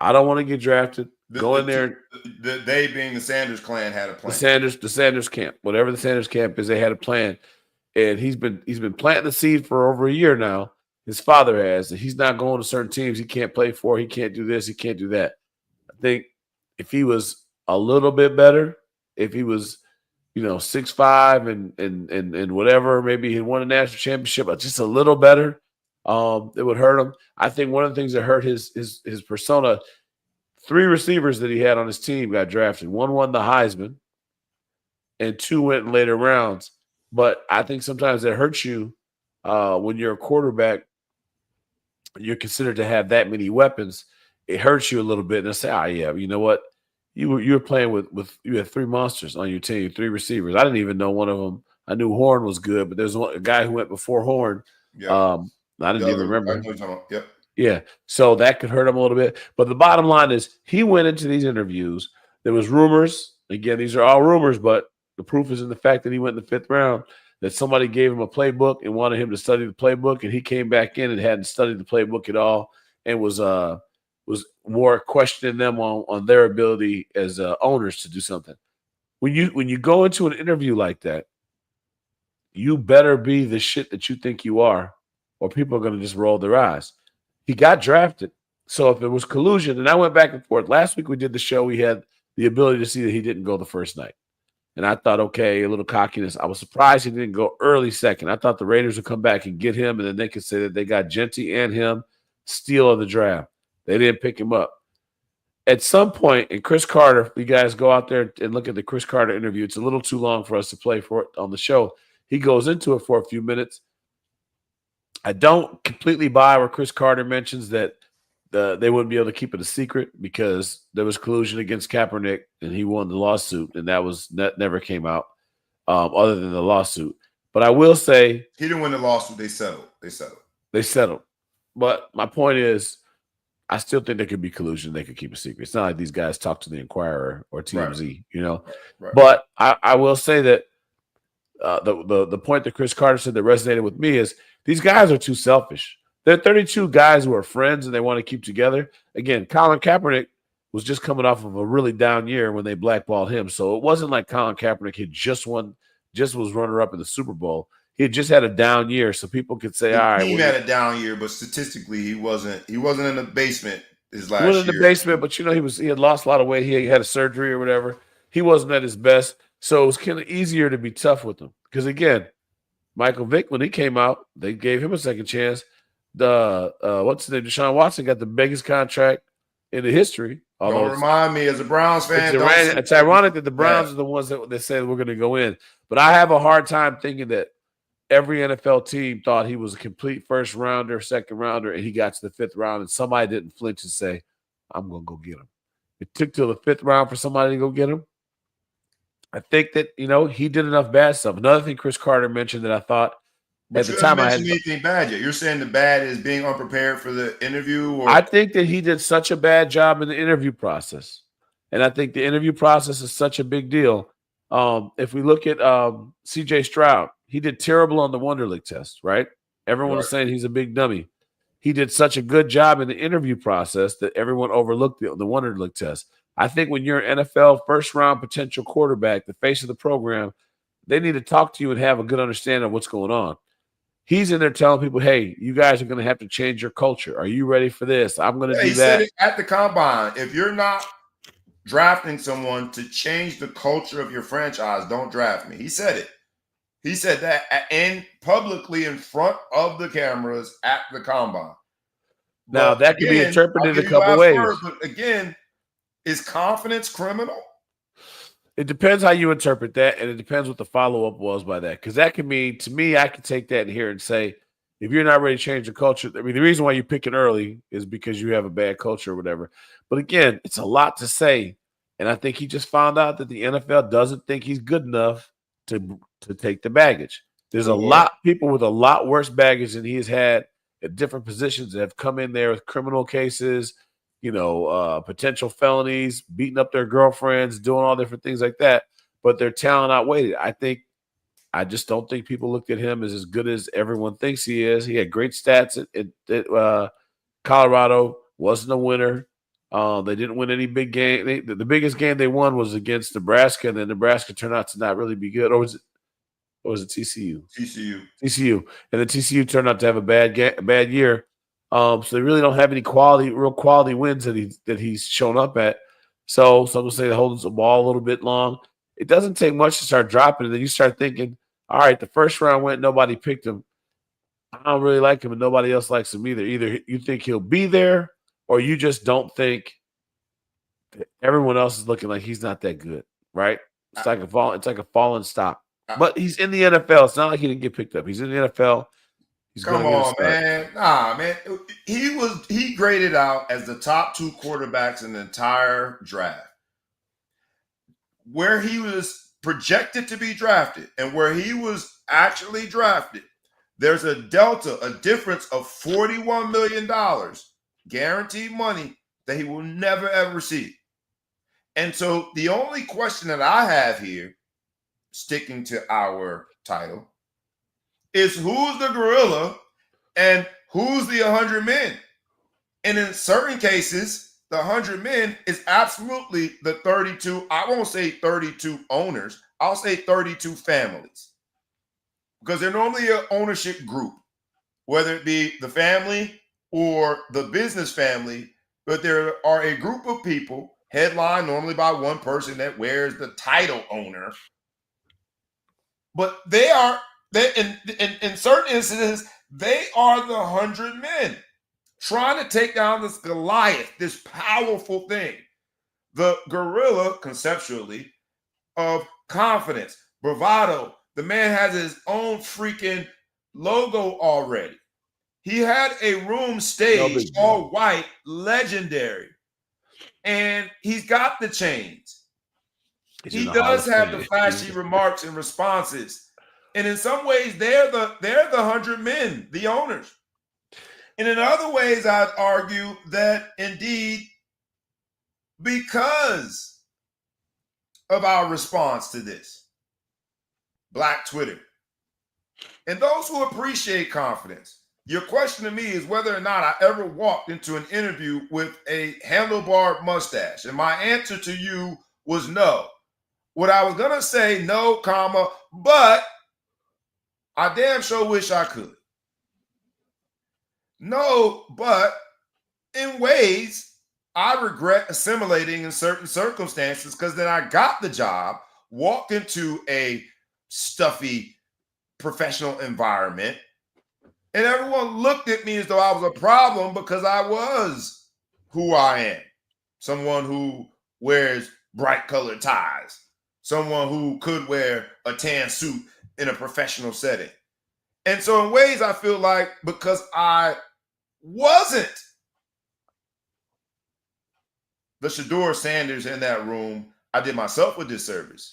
I don't want to get drafted. Go in there. They being the Sanders clan had a plan. The Sanders camp, whatever the Sanders camp is, they had a plan. And he's been planting the seed for over a year now. His father has, and he's not going to certain teams he can't play for. He can't do this. He can't do that. I think if he was a little bit better, if he was, 6'5" and whatever, maybe he won a national championship, but just a little better, it would hurt him. I think one of the things that hurt his persona, 3 receivers that he had on his team got drafted. 1 won the Heisman, and 2 went in later rounds. But I think sometimes it hurts you when you're a quarterback. You're considered to have that many weapons. It hurts you a little bit. And I say, yeah, you know what? You were playing with you had 3 monsters on your team, 3 receivers. I didn't even know one of them. I knew Horn was good, but there's a guy who went before Horn. Yeah. I didn't even remember. I know you're talking about. Yep. Yeah. So that could hurt him a little bit. But the bottom line is he went into these interviews. There was rumors. Again, these are all rumors, but the proof is in the fact that he went in the 5th round, that somebody gave him a playbook and wanted him to study the playbook, and he came back in and hadn't studied the playbook at all and was more questioning them on their ability as owners to do something. When you go into an interview like that, you better be the shit that you think you are, or people are going to just roll their eyes. He got drafted. So if it was collusion, and I went back and forth. Last week we did the show, we had the ability to see that he didn't go the first night. And I thought, okay, a little cockiness. I was surprised he didn't go early second. I thought the Raiders would come back and get him, and then they could say that they got Genty and him, steal of the draft. They didn't pick him up. At some point, and Chris Carter, you guys go out there and look at the Chris Carter interview. It's a little too long for us to play for it on the show. He goes into it for a few minutes. I don't completely buy where Chris Carter mentions that they wouldn't be able to keep it a secret because there was collusion against Kaepernick and he won the lawsuit, and that never came out other than the lawsuit. But I will say he didn't win the lawsuit. They settled. But my point is, I still think there could be collusion. They could keep a secret. It's not like these guys talk to the Inquirer or TMZ, Right. But I will say that the point that Chris Carter said that resonated with me is these guys are too selfish. There are 32 guys who are friends and they want to keep together. Again, Colin Kaepernick was just coming off of a really down year when they blackballed him. So it wasn't like Colin Kaepernick had just was runner-up in the Super Bowl. He had just had a down year, so people could say, all right. He had a down year, but statistically, he wasn't in the basement his last year. He wasn't in the basement, but he had lost a lot of weight. He had a surgery or whatever. He wasn't at his best. So it was kind of easier to be tough with him. Because again, Michael Vick, when he came out, they gave him a second chance. What's his name? Deshaun Watson got the biggest contract in the history. Don't remind me as a Browns fan. It's ironic that the Browns are the ones that they said we're going to go in. But I have a hard time thinking that every NFL team thought he was a complete first rounder, second rounder, and he got to the 5th round, and somebody didn't flinch and say, I'm going to go get him. It took till the 5th round for somebody to go get him. I think that, he did enough bad stuff. Another thing Chris Carter mentioned that I thought at the time I hadn't mentioned anything bad yet. You're saying the bad is being unprepared for the interview? Or? I think that he did such a bad job in the interview process. And I think the interview process is such a big deal. If we look at CJ Stroud, he did terrible on the Wonderlic test, right? Everyone was saying he's a big dummy. He did such a good job in the interview process that everyone overlooked the Wonderlic test. I think when you're an NFL first-round potential quarterback, the face of the program, they need to talk to you and have a good understanding of what's going on. He's in there telling people, hey, you guys are going to have to change your culture. Are you ready for this? I'm going to do that. He said it at the combine. If you're not drafting someone to change the culture of your franchise, don't draft me. He said it. He said that publicly in front of the cameras at the combine. Now, that can be interpreted a couple ways. But again, is confidence criminal? It depends how you interpret that, and it depends what the follow-up was by that. Because that can mean, to me, I can take that in here and say, if you're not ready to change the culture, I mean, the reason why you pick it early is because you have a bad culture or whatever. But again, it's a lot to say. And I think he just found out that the NFL doesn't think he's good enough to take the baggage. There's a lot of people with a lot worse baggage than he has had at different positions that have come in there with criminal cases, potential felonies, beating up their girlfriends, doing all different things like that, but their talent outweighed it. I just don't think people looked at him as good as everyone thinks he is. He had great stats at Colorado, wasn't a winner. They didn't win any big game. The biggest game they won was against Nebraska, and then Nebraska turned out to not really be good. Or was it TCU? TCU. And then TCU turned out to have a bad year. So they really don't have any real quality wins that he's shown up at. So some will say they're holding the ball a little bit long. It doesn't take much to start dropping, and then you start thinking, all right, the first round went, nobody picked him. I don't really like him, and nobody else likes him either. Either you think he'll be there, or you just don't think that everyone else is looking like he's not that good, right? It's like a fallen stock. But he's in the NFL. It's not like he didn't get picked up. He's in the NFL. Come on, man. Nah, man. He graded out as the top 2 quarterbacks in the entire draft. Where he was projected to be drafted and where he was actually drafted, there's a difference of $41 million guaranteed money that he will never, ever receive. And so the only question that I have here, sticking to our title, is who's the gorilla and who's the 100 men? And in certain cases, the 100 men is absolutely the 32. I won't say 32 owners. I'll say 32 families. Because they're normally an ownership group, whether it be the family or the business family. But there are a group of people, headlined normally by one person that wears the title owner. But in certain instances, they are the 100 men trying to take down this Goliath, this powerful thing. The gorilla, conceptually, of confidence, bravado. The man has his own freaking logo already. He had a room stage, all white, legendary. And he's got the chains. He does have the flashy remarks and responses. And in some ways, they're the 100 men, the owners. And in other ways, I'd argue that indeed, because of our response to this, Black Twitter, and those who appreciate confidence, your question to me is whether or not I ever walked into an interview with a handlebar mustache. And my answer to you was no. What I was going to say, no, comma, but I damn sure wish I could. No, but in ways, I regret assimilating in certain circumstances because then I got the job, walked into a stuffy professional environment, and everyone looked at me as though I was a problem because I was who I am. Someone who wears bright colored ties. Someone who could wear a tan suit in a professional setting. And so in ways I feel like because I wasn't the Shedeur Sanders in that room, I did myself a disservice.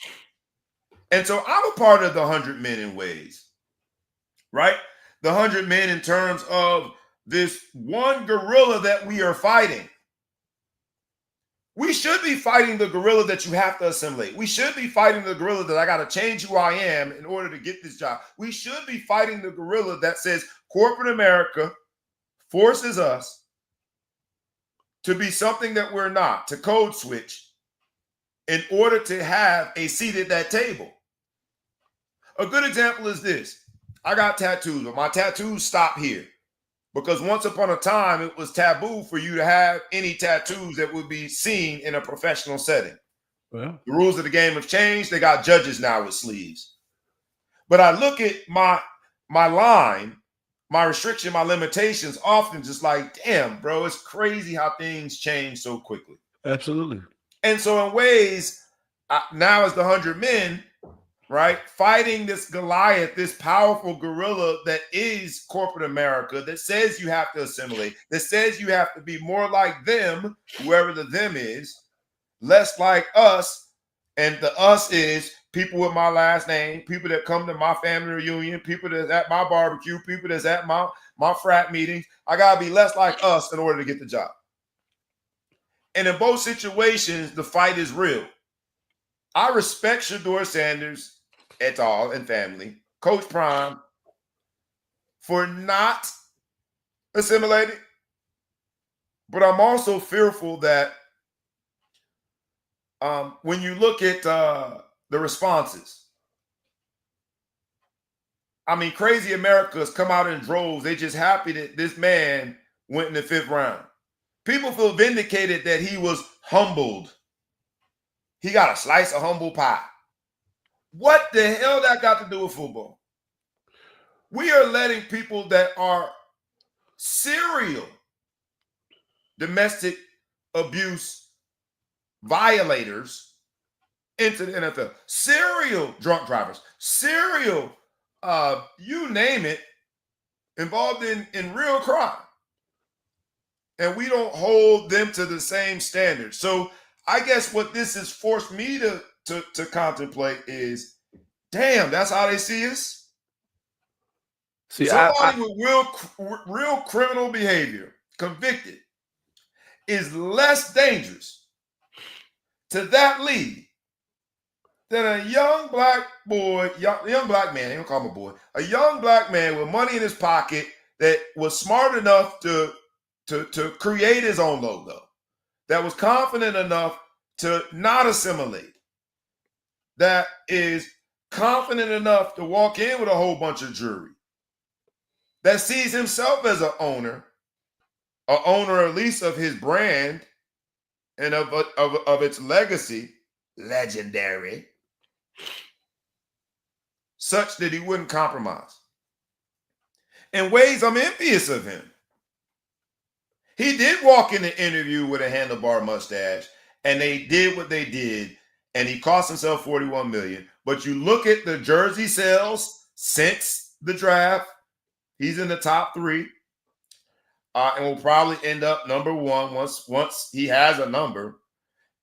And so I'm a part of the 100 men in ways, right? The 100 men in terms of this one gorilla that we are fighting. We should be fighting the gorilla that you have to assimilate. We should be fighting the gorilla that I got to change who I am in order to get this job. We should be fighting the gorilla that says corporate America forces us to be something that we're not, to code switch in order to have a seat at that table. A good example is this. I got tattoos, but my tattoos stop here. Because once upon a time, it was taboo for you to have any tattoos that would be seen in a professional setting. Well, the rules of the game have changed. They got judges now with sleeves. But I look at my line, my restriction, my limitations, often just like, damn, bro, it's crazy how things change so quickly. Absolutely. And so in ways, now as the 100 men, right, fighting this Goliath, this powerful gorilla that is corporate America, that says you have to assimilate, that says you have to be more like them, whoever the them is, less like us. And the us is people with my last name, people that come to my family reunion, people that's at my barbecue, people that's at my my frat meetings. I got to be less like us in order to get the job. And in both situations, the fight is real. I respect Shedeur Sanders et al. And family, Coach Prime, for not assimilating. But I'm also fearful that when you look at the responses, I mean, crazy America's come out in droves. They just happy that this man went in the 5th round. People feel vindicated that he was humbled. He got a slice of humble pie. What the hell that got to do with football? We are letting people that are serial domestic abuse violators into the NFL. Serial drunk drivers. Serial, you name it, involved in real crime. And we don't hold them to the same standard. So I guess what this has forced me to contemplate is, damn, that's how they see us? See, somebody with real criminal behavior, convicted, is less dangerous to that league than a young black boy, young black man, they don't call him a boy, a young black man with money in his pocket that was smart enough to create his own logo, that was confident enough to not assimilate, that is confident enough to walk in with a whole bunch of jewelry, that sees himself as an owner at least of his brand and of its legacy, legendary, such that he wouldn't compromise. In ways I'm envious of him. He did walk in the interview with a handlebar mustache, and they did what they did, and he cost himself $41 million. But you look at the jersey sales since the draft, he's in the top 3, and will probably end up number 1 once he has a number.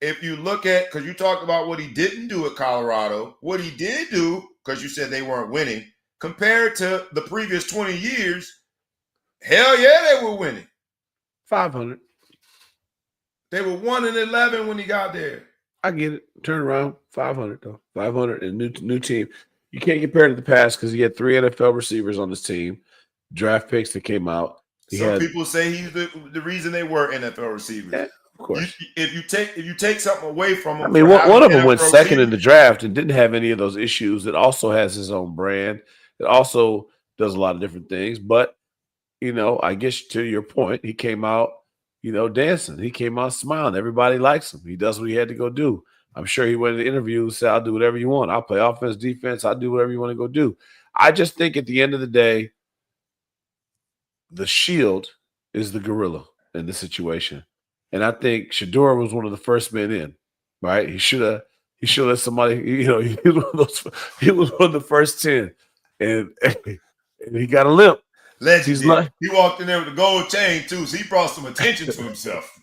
If you look at, because you talked about what he didn't do at Colorado, what he did do, because you said they weren't winning, compared to the previous 20 years, hell yeah, they were winning. 500. They were 1-11 when he got there. I get it. Turn around. 500 though. 500 and new team. You can't compare to the past because he had 3 NFL receivers on his team, draft picks that came out. Some people say he's the reason they were NFL receivers. Yeah, of course. If you take something away from him, I mean, one of them went second in the draft and didn't have any of those issues. That also has his own brand. It also does a lot of different things. But I guess to your point, he came out, dancing. He came out smiling. Everybody likes him. He does what he had to go do. I'm sure he went in the interview and said, I'll do whatever you want. I'll play offense, defense. I'll do whatever you want to go do. I just think at the end of the day, the shield is the gorilla in this situation. And I think Shedeur was one of the first men in, right? He should have let somebody, he was one of the first 10. And he got a limp. He walked in there with a gold chain too, so he brought some attention to himself.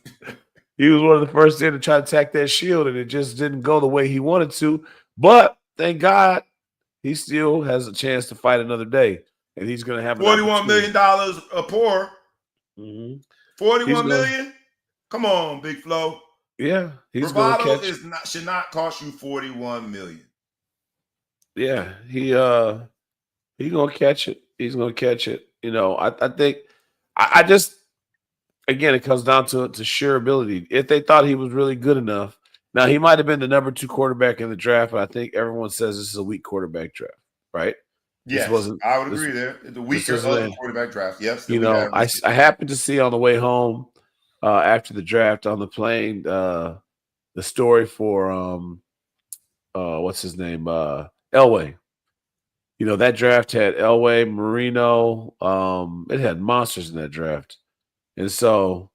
He was one of the first in to try to attack that shield, and it just didn't go the way he wanted to. But thank God, he still has a chance to fight another day, and he's going to have $41 million a pour. Mm-hmm. $41 million. Come on, Big Flo. Yeah, he's bravado should not cost you $41 million. Yeah, he's gonna catch it. He's gonna catch it. I think I just, again, it comes down to sheer ability. If they thought he was really good enough, now he might have been the number 2 quarterback in the draft, but I think everyone says this is a weak quarterback draft, right? Yes, I would agree there. The weaker quarterback draft. Yes. I happened to see on the way home after the draft on the plane the story for what's his name, Elway. That draft had Elway, Marino. It had monsters in that draft. And so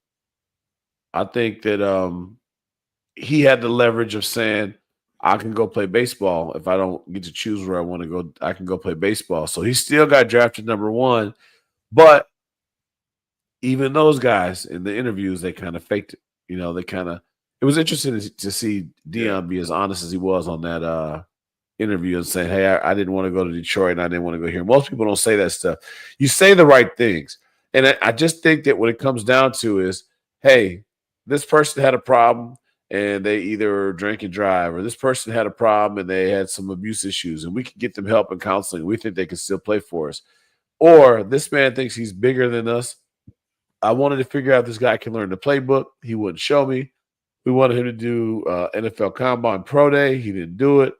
I think that he had the leverage of saying, I can go play baseball. If I don't get to choose where I want to go, I can go play baseball. So he still got drafted number 1. But even those guys in the interviews, they kind of faked it. It was interesting to see Deion be as honest as he was on that interview and saying, hey, I didn't want to go to Detroit and I didn't want to go here. Most people don't say that stuff. You say the right things. And I just think that when it comes down to is, hey, this person had a problem and they either drank and drive, or this person had a problem and they had some abuse issues, and we can get them help and counseling. We think they can still play for us. Or this man thinks he's bigger than us. I wanted to figure out if this guy can learn the playbook. He wouldn't show me. We wanted him to do NFL Combine Pro Day. He didn't do it.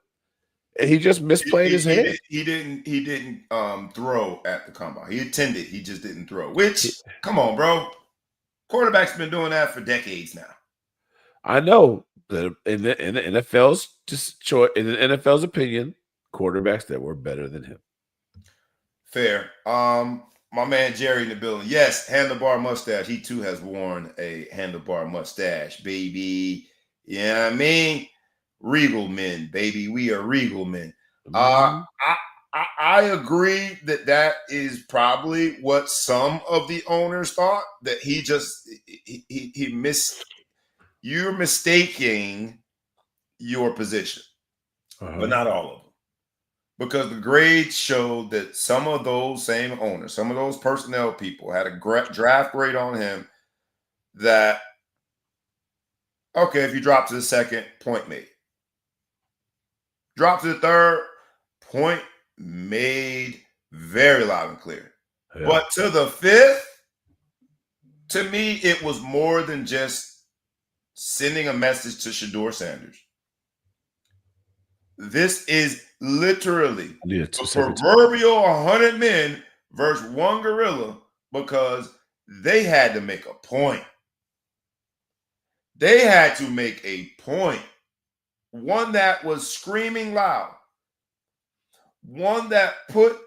And he just misplayed his head. He didn't throw at the combine. He attended. He just didn't throw. Which, come on, bro. Quarterback's been doing that for decades now. I know that in the NFL's in the NFL's opinion, quarterbacks that were better than him. Fair. My man Jerry in the building. Yes, handlebar mustache. He too has worn a handlebar mustache, baby. You know what I mean? Regal men, baby. We are regal men. I agree that is probably what some of the owners thought, that he missed. You're mistaking your position, but not all of them. Because the grades showed that some of those same owners, some of those personnel people had a draft grade on him that, okay, if you drop to the second, point made. Drop to the third, point made, very loud and clear. Yeah. But to the fifth, to me, it was more than just sending a message to Shedeur Sanders. This is literally a proverbial 100 men versus one gorilla, because they had to make a point. They had to make a point. One that was screaming loud. One that put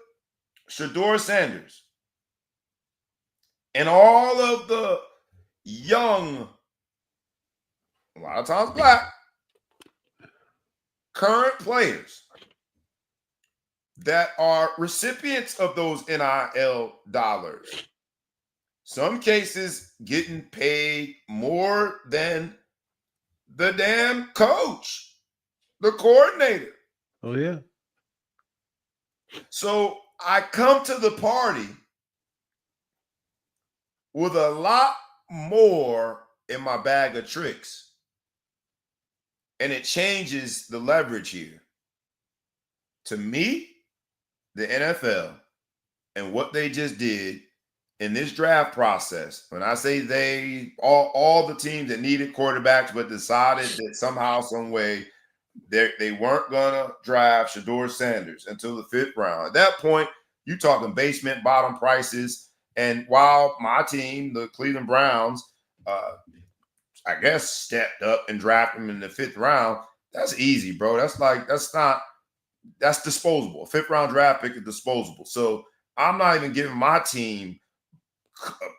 Shedeur Sanders and all of the young, a lot of times black, current players that are recipients of those NIL dollars, some cases getting paid more than the damn coach, the coordinator. Oh, yeah. So I come to the party with a lot more in my bag of tricks. And it changes the leverage here. To me, the NFL and what they just did in this draft process, when I say they, all the teams that needed quarterbacks but decided that somehow, some way, they weren't going to draft Shedeur Sanders until the 5th round. At that point, you're talking basement bottom prices. And while my team, the Cleveland Browns, I guess, stepped up and drafted him in the 5th round, that's easy, bro. That's disposable. A 5th round draft pick is disposable. So I'm not even giving my team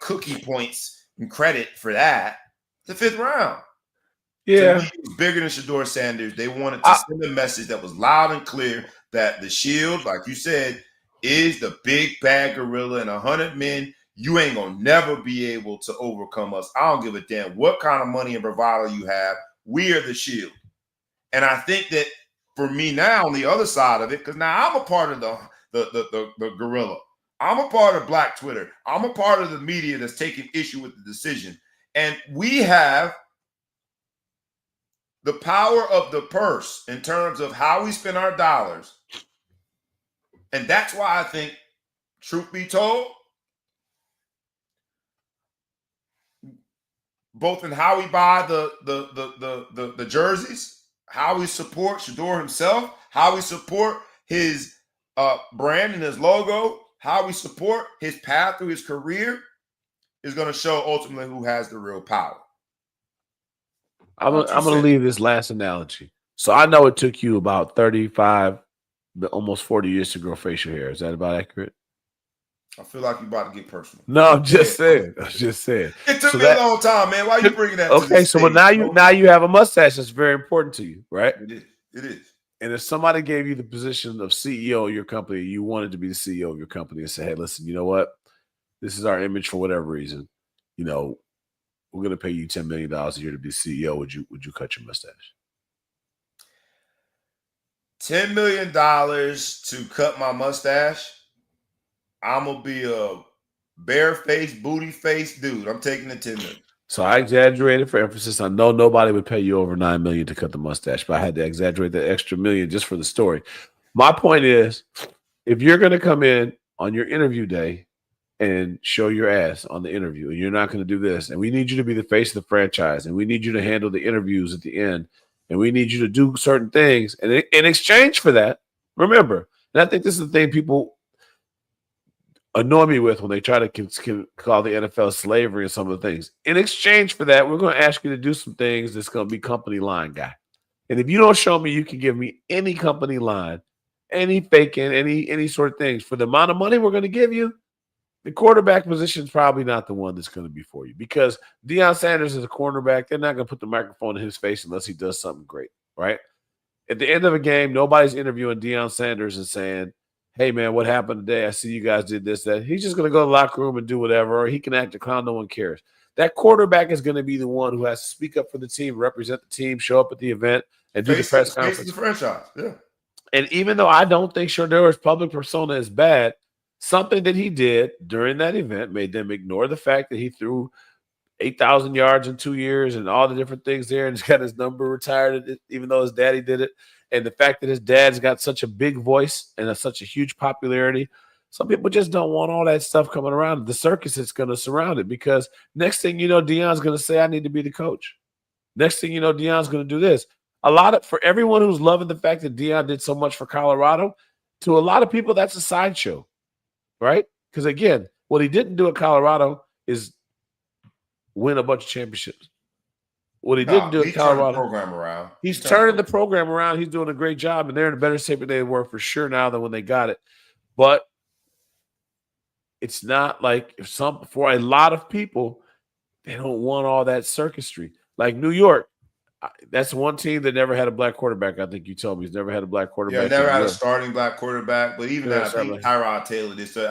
cookie points and credit for that. The 5th round. Yeah. To me, it was bigger than Shedeur Sanders. They wanted to send a message that was loud and clear that the Shield, like you said, is the big bad gorilla, and 100 men. You ain't gonna never be able to overcome us. I don't give a damn what kind of money and bravado you have. We are the Shield. And I think that for me now, on the other side of it, because now I'm a part of the gorilla. I'm a part of Black Twitter. I'm a part of the media that's taking issue with the decision. And we have the power of the purse in terms of how we spend our dollars. And that's why I think, truth be told, both in how we buy the jerseys, how we support Shedeur himself, how we support his brand and his logo, how we support his path through his career, is going to show ultimately who has the real power. I'm going to leave this last analogy. So I know it took you about 35, almost 40 years to grow facial hair. Is that about accurate? I feel like you're about to get personal. No, I'm just saying. It took me a long time, man. Why are you bringing that? Okay, so now you have a mustache that's very important to you, right? It is. And if somebody gave you the position of CEO of your company, you wanted to be the CEO of your company, and say, "Hey, listen, you know what? This is our image for whatever reason. You know, we're going to pay you $10 million a year to be CEO. Would you cut your mustache?" $10 million to cut my mustache. I'm gonna be a bare-faced, booty-faced dude. I'm taking the $10 million. So I exaggerated for emphasis. I know nobody would pay you over $9 million to cut the mustache, but I had to exaggerate that extra $1 million just for the story. My point is, if you're going to come in on your interview day and show your ass on the interview, and you're not going to do this, and we need you to be the face of the franchise, and we need you to handle the interviews at the end, and we need you to do certain things, and in exchange for that, remember, and I think this is the thing people annoy me with when they try to call the NFL slavery and some of the things. In exchange for that, we're going to ask you to do some things that's going to be company line guy. And if you don't show me you can give me any company line, any faking, any sort of things for the amount of money we're going to give you, the quarterback position is probably not the one that's going to be for you, because Deion Sanders is a cornerback. They're not going to put the microphone in his face unless he does something great, right? At the end of a game, nobody's interviewing Deion Sanders and saying, hey, man, what happened today? I see you guys did this, that. He's just going to go to the locker room and do whatever, or he can act a clown. No one cares. That quarterback is going to be the one who has to speak up for the team, represent the team, show up at the event, and do the press conference. Face the franchise, yeah. And even though I don't think Shedeur's public persona is bad, something that he did during that event made them ignore the fact that he threw 8,000 yards in 2 years and all the different things there, and he's got his number retired, even though his daddy did it. And the fact that his dad's got such a big voice and such a huge popularity, some people just don't want all that stuff coming around. The circus is going to surround it, because next thing you know, Deion's going to say, I need to be the coach. Next thing you know, Deion's going to do this. For everyone who's loving the fact that Deion did so much for Colorado, to a lot of people, that's a sideshow, right? Because again, what he didn't do at Colorado is win a bunch of championships. What he didn't do at Colorado, he's turning the program around. He's doing a great job, and they're in a better shape than they were for sure now than when they got it. But it's not like for a lot of people, they don't want all that circusry. Like New York, that's one team that never had a black quarterback. I think you told me he's never had a black quarterback. Yeah, never had a starting black quarterback. But even that, I think Tyrod Taylor did. So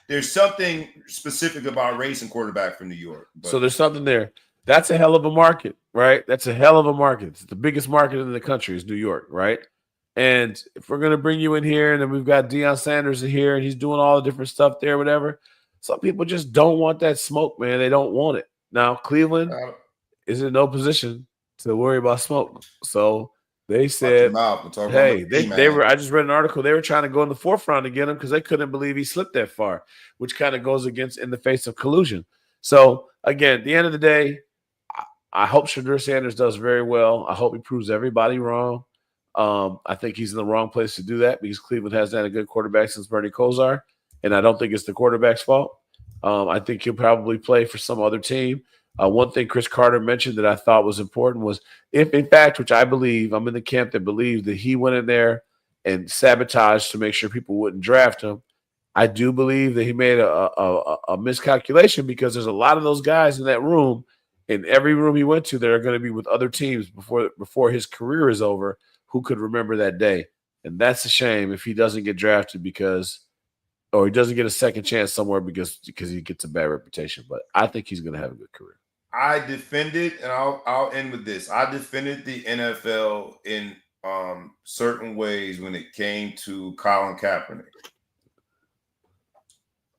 there's something specific about race and quarterback from New York. But. So there's something there. That's a hell of a market, right? That's a hell of a market. It's the biggest market in the country is New York, right? And if we're going to bring you in here, and then we've got Deion Sanders in here, and he's doing all the different stuff there, whatever, some people just don't want that smoke, man. They don't want it. Now, Cleveland is in no position to worry about smoke. So they said, hey, they were. I just read an article. They were trying to go in the forefront to get him because they couldn't believe he slipped that far, which kind of goes against in the face of collusion. So, again, at the end of the day, I hope Shedeur Sanders does very well. I hope he proves everybody wrong. I think he's in the wrong place to do that because Cleveland hasn't had a good quarterback since Bernie Kosar, and I don't think it's the quarterback's fault. I think he'll probably play for some other team. One thing Chris Carter mentioned that I thought was important was if, in fact, which I believe, I'm in the camp that believes that he went in there and sabotaged to make sure people wouldn't draft him. I do believe that he made a miscalculation because there's a lot of those guys in that room, in every room he went to, that are going to be with other teams before his career is over, who could remember that day. And that's a shame if he doesn't get drafted or he doesn't get a second chance somewhere because he gets a bad reputation. But I think he's going to have a good career. I defended, and I'll end with this. I defended the NFL in certain ways when it came to Colin Kaepernick.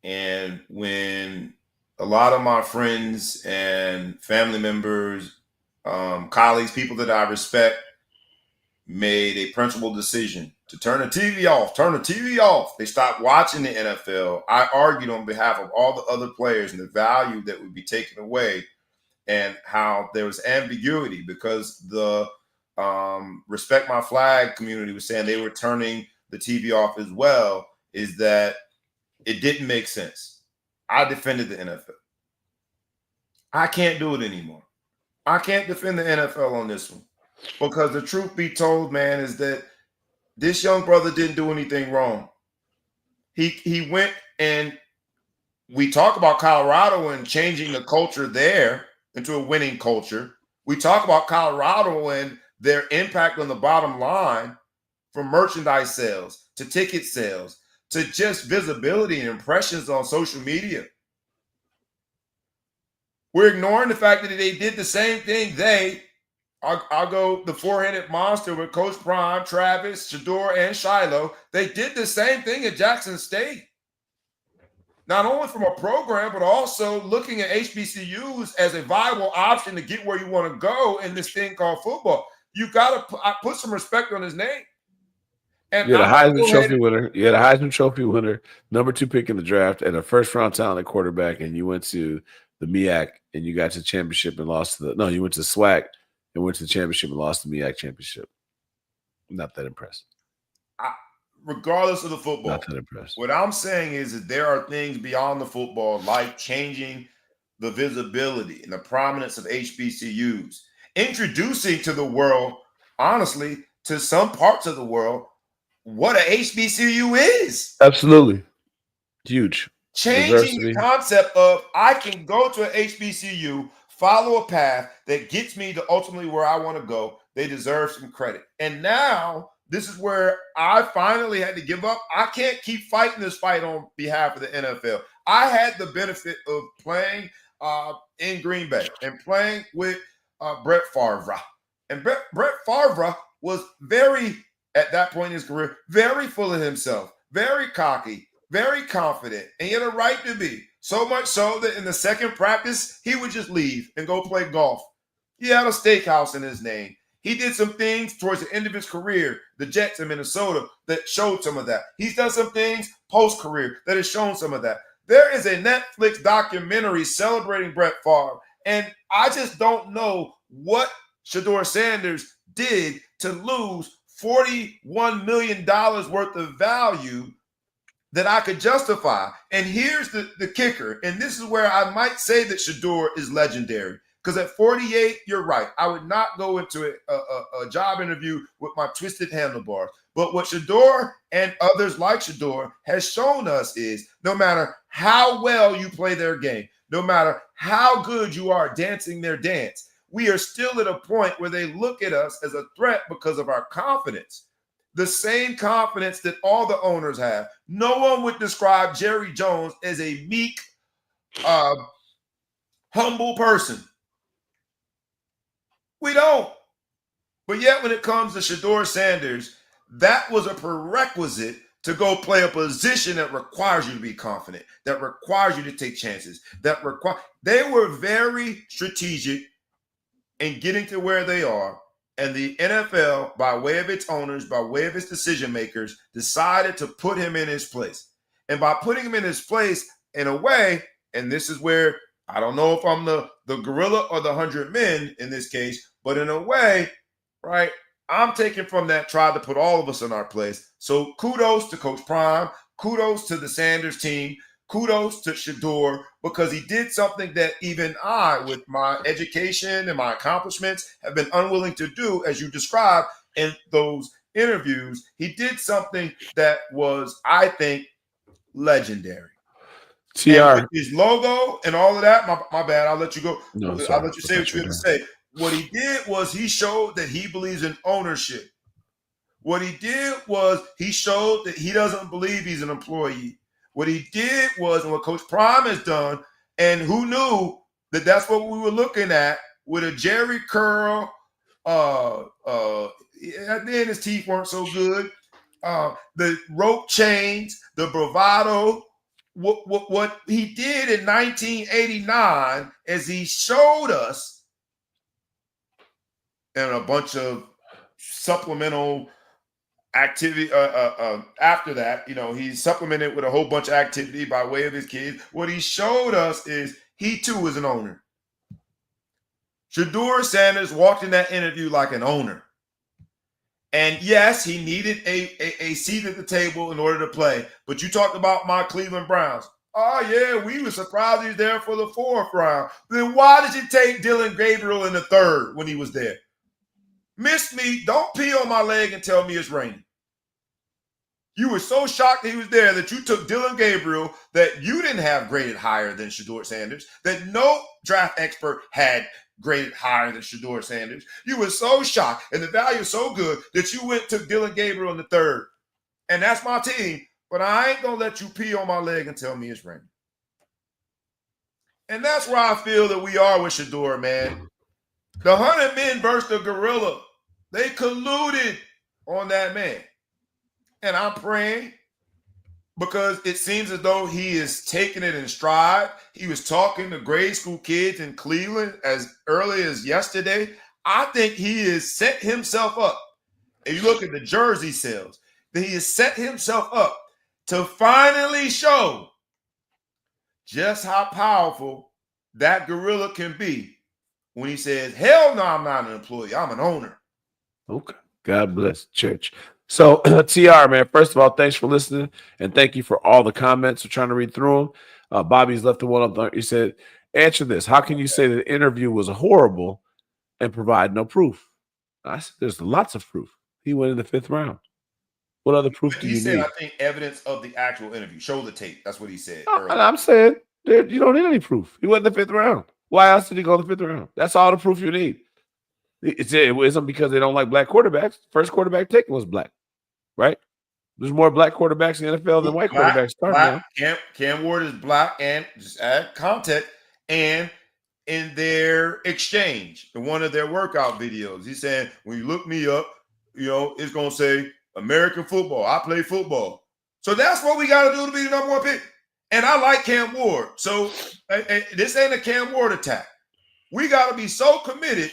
And when a lot of my friends and family members, colleagues, people that I respect, made a principled decision to turn the TV off. They stopped watching the NFL. I argued on behalf of all the other players and the value that would be taken away and how there was ambiguity because the Respect My Flag community was saying they were turning the TV off as well, is that it didn't make sense. I defended the NFL. I can't do it anymore. I can't defend the NFL on this one because the truth be told, man, is that this young brother didn't do anything wrong. He went, and we talk about Colorado and changing the culture there into a winning culture. We talk about Colorado and their impact on the bottom line from merchandise sales to ticket sales to just visibility and impressions on social media. We're ignoring the fact that they did the same thing. I'll go the four-headed monster with Coach Prime, Travis, Shedeur, and Shiloh. They did the same thing at Jackson State. not only from a program, but also looking at HBCUs as a viable option to get where you want to go in this thing called football. You got to put some respect on his name. And you're the Heisman Trophy winner. You're the Heisman Trophy winner, number 2 pick in the draft, and a first-round talent at quarterback, and you went to the MEAC and you got to the championship and lost to you went to SWAC and went to the championship and lost the MEAC championship. Not that impressed. Regardless of the football, not that impressed. What I'm saying is that there are things beyond the football, like changing the visibility and the prominence of HBCUs, introducing to the world, honestly, to some parts of the world, what a HBCU is. Absolutely. Huge. Changing the concept of I can go to an HBCU, follow a path that gets me to ultimately where I want to go. They deserve some credit. And now this is where I finally had to give up. I can't keep fighting this fight on behalf of the NFL. I had the benefit of playing in Green Bay and playing with Brett Favre. And Brett Favre was at that point in his career, very full of himself, very cocky, very confident, and he had a right to be. So much so that in the second practice, he would just leave and go play golf. He had a steakhouse in his name. He did some things towards the end of his career, the Jets in Minnesota, that showed some of that. He's done some things post-career that has shown some of that. There is a Netflix documentary celebrating Brett Favre, and I just don't know what Shedeur Sanders did to lose $41 million worth of value that I could justify. And here's the kicker, and this is where I might say that Shedeur is legendary. Because at 48, you're right. I would not go into a job interview with my twisted handlebars. But what Shedeur and others like Shedeur has shown us is no matter how well you play their game, no matter how good you are dancing their dance, we are still at a point where they look at us as a threat because of our confidence. The same confidence that all the owners have. No one would describe Jerry Jones as a meek, humble person. We don't. But yet when it comes to Shedeur Sanders, that was a prerequisite to go play a position that requires you to be confident, that requires you to take chances, they were very strategic in getting to where they are. And the NFL, by way of its owners, by way of its decision makers, decided to put him in his place. And by putting him in his place, in a way, and this is where I don't know if I'm the gorilla or the 100 men in this case, but in a way, right, I'm taking from that, tried to put all of us in our place. So kudos to Coach Prime, kudos to the Sanders team, kudos to Shedeur, because he did something that even I, with my education and my accomplishments, have been unwilling to do, as you described in those interviews. He did something that was, I think, legendary. TR. His logo and all of that, my bad, I'll let you go. No, I'll let you say what you're going to say. What he did was he showed that he believes in ownership. What he did was he showed that he doesn't believe he's an employee. What he did was, and what Coach Prime has done, and who knew that that's what we were looking at with a Jerry curl. Then his teeth weren't so good. The rope chains, the bravado. What he did in 1989 is he showed us, and a bunch of supplemental activity after that, he supplemented with a whole bunch of activity by way of his kids. What he showed us is he too is an owner. Shedeur Sanders walked in that interview like an owner. And yes, he needed a seat at the table in order to play. But you talked about my Cleveland Browns. Oh, yeah, we were surprised he was there for the 4th round. Then why did you take Dylan Gabriel in the 3rd when he was there? Miss me, don't pee on my leg and tell me it's raining. You were so shocked that he was there that you took Dylan Gabriel that you didn't have graded higher than Shedeur Sanders, that no draft expert had graded higher than Shedeur Sanders. You were so shocked, and the value is so good that you went and took Dylan Gabriel in the 3rd. And that's my team, but I ain't going to let you pee on my leg and tell me it's raining. And that's where I feel that we are with Shedeur, man. The 100 men versus the gorilla. They colluded on that man. And I'm praying because it seems as though he is taking it in stride. He was talking to grade school kids in Cleveland as early as yesterday. I think he has set himself up. If you look at the jersey sales, that he has set himself up to finally show just how powerful that gorilla can be when he says, hell no, I'm not an employee. I'm an owner. Okay. God bless the church. So, TR, man, first of all, thanks for listening, and thank you for all the comments. We're trying to read through them. Bobby's left the one up there. He said, answer this. How can you say the interview was horrible and provide no proof? I said, there's lots of proof. He went in the 5th round. What other proof do you need? I think evidence of the actual interview. Show the tape. That's what he said. And I'm saying, you don't need any proof. He went in the 5th round. Why else did he go in the 5th round? That's all the proof you need. It isn't because they don't like black quarterbacks. First quarterback taken was black, right? There's more black quarterbacks in the NFL than white quarterbacks starting now. Cam Ward is black, and just add context. And in their exchange, in one of their workout videos, he's saying, when you look me up, it's going to say American football. I play football. So that's what we got to do to be the number 1 pick. And I like Cam Ward. So this ain't a Cam Ward attack. We got to be so committed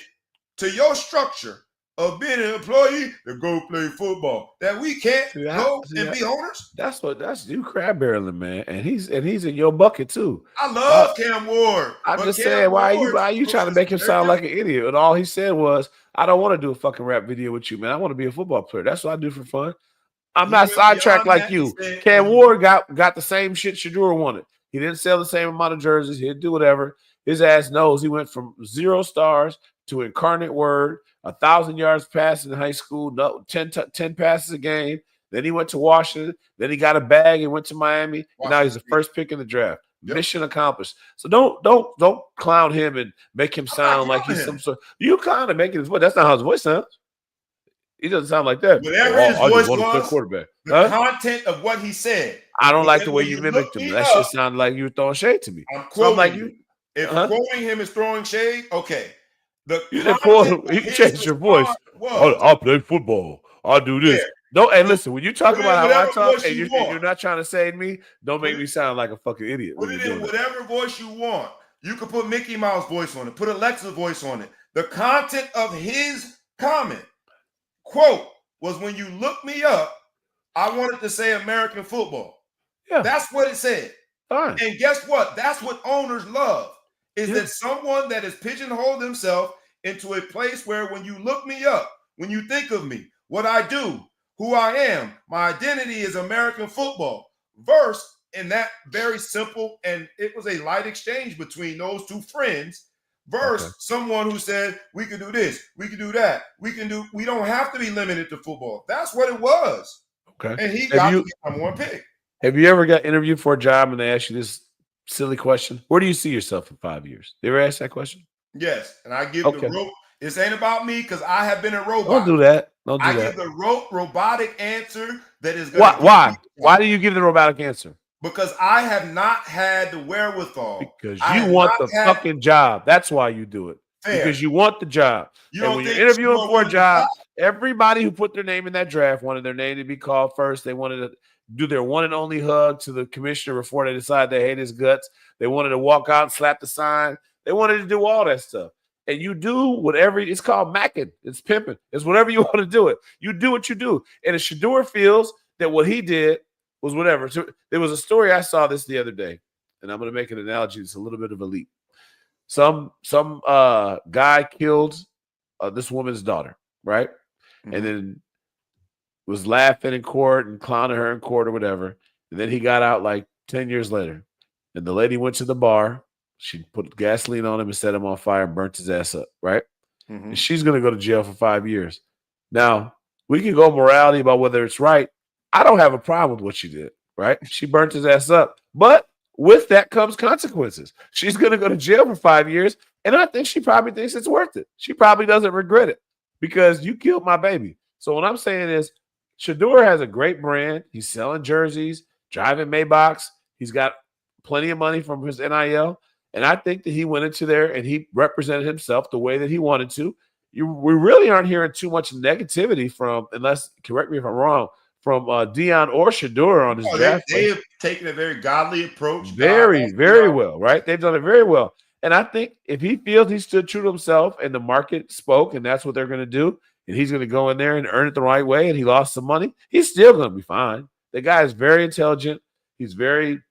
to your structure of being an employee to go play football that we can't go and be owners. That's you crab barreling, man. And he's in your bucket too. I love Cam Ward. I'm just saying, why are you trying to make him sound like an idiot? And all he said was, I don't want to do a fucking rap video with you, man. I want to be a football player. That's what I do for fun. I'm not sidetracked like you. Cam Ward got the same shit Shedeur wanted. He didn't sell the same amount of jerseys. He didn't do whatever. His ass knows he went from 0 stars to incarnate word, 1,000 yards passing in high school, 10 passes a game. Then he went to Washington. Then he got a bag and went to Miami. And now he's the first pick in the draft. Yep. Mission accomplished. So don't clown him and make him sound like he's some sort. You kind of making his voice. That's not how his voice sounds. He doesn't sound like that. Whatever his voice was, quarterback. The content of what he said. I don't like the way you mimicked him. That shit sounded like you were throwing shade to me. I'm quoting you. If quoting him is throwing shade, okay. You changed your voice. I'll play football. I'll do this. Yeah. No, and listen, when you talk about how I talk and you're not trying to say me, don't make me sound like a fucking idiot. Put it in whatever voice you want. You can put Mickey Mouse voice on it. Put Alexa's voice on it. The content of his comment, quote, was when you look me up, I wanted to say American football. Yeah. That's what it said. Fine. And guess what? That's what owners love. Is that someone that has pigeonholed himself into a place where when you look me up, when you think of me, what I do, who I am, my identity is American football. Verse in that very simple, and it was a light exchange between those two friends, verse someone who said, we can do this, we can do that, we don't have to be limited to football. That's what it was. Okay. And he got to be number 1 pick. Have you ever got interviewed for a job and they ask you this silly question? Where do you see yourself in 5 years? You ever ask that question? Yes. And I give the rope. This ain't about me because I have been a robot. Don't do that. I give the robotic answer that is going to Why do you give the robotic answer? Because I have not had the wherewithal. Because you want the fucking job. That's why you do it. Fair. Because you want the job. And when you're interviewing for a job, everybody who put their name in that draft wanted their name to be called first. They wanted to do their one and only hug to the commissioner before they decide they hate his guts. They wanted to walk out and slap the sign. They wanted to do all that stuff. And you do whatever. It's called macking. It's pimping. It's whatever you want to do it. You do what you do. And if Shedeur feels that what he did was whatever. So there was a story I saw this the other day, and I'm going to make an analogy. It's a little bit of a leap. Some guy killed this woman's daughter, right? Mm-hmm. And then was laughing in court and clowning her in court or whatever. And then he got out like 10 years later. And the lady went to the bar. She put gasoline on him and set him on fire and burnt his ass up, right? Mm-hmm. And she's going to go to jail for 5 years. Now, we can go morality about whether it's right. I don't have a problem with what she did, right? She burnt his ass up. But with that comes consequences. She's going to go to jail for 5 years. And I think she probably thinks it's worth it. She probably doesn't regret it because you killed my baby. So what I'm saying is Shedeur has a great brand. He's selling jerseys, driving Maybachs. He's got plenty of money from his NIL. And I think that he went into there and he represented himself the way that he wanted to. We really aren't hearing too much negativity from, unless, correct me if I'm wrong, Dion or Shedeur on his draft. They have taken a very godly approach. Very, very well, right? They've done it very well. And I think if he feels he stood true to himself and the market spoke and that's what they're going to do, and he's going to go in there and earn it the right way and he lost some money, he's still going to be fine. The guy is very intelligent. He's very,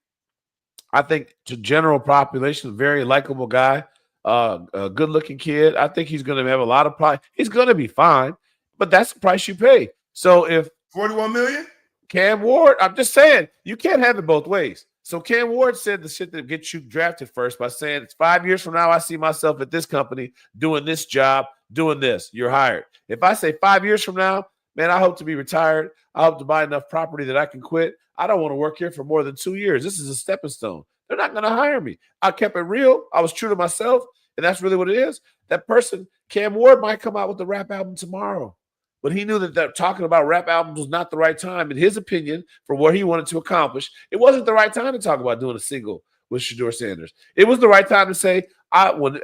I think, to general population, a very likable guy, a good-looking kid. I think he's going to have a lot of pride. He's going to be fine, but that's the price you pay. So if $41 million, Cam Ward, I'm just saying, you can't have it both ways. So Cam Ward said the shit that gets you drafted first by saying, it's 5 years from now, I see myself at this company doing this job, doing this. You're hired. If I say 5 years from now, man, I hope to be retired. I hope to buy enough property that I can quit. I don't want to work here for more than 2 years. This is a stepping stone. They're not going to hire me. I kept it real. I was true to myself, and that's really what it is. That person, Cam Ward, might come out with the rap album tomorrow. But he knew that talking about rap albums was not the right time, in his opinion, for what he wanted to accomplish. It wasn't the right time to talk about doing a single with Shedeur Sanders. It was the right time to say, when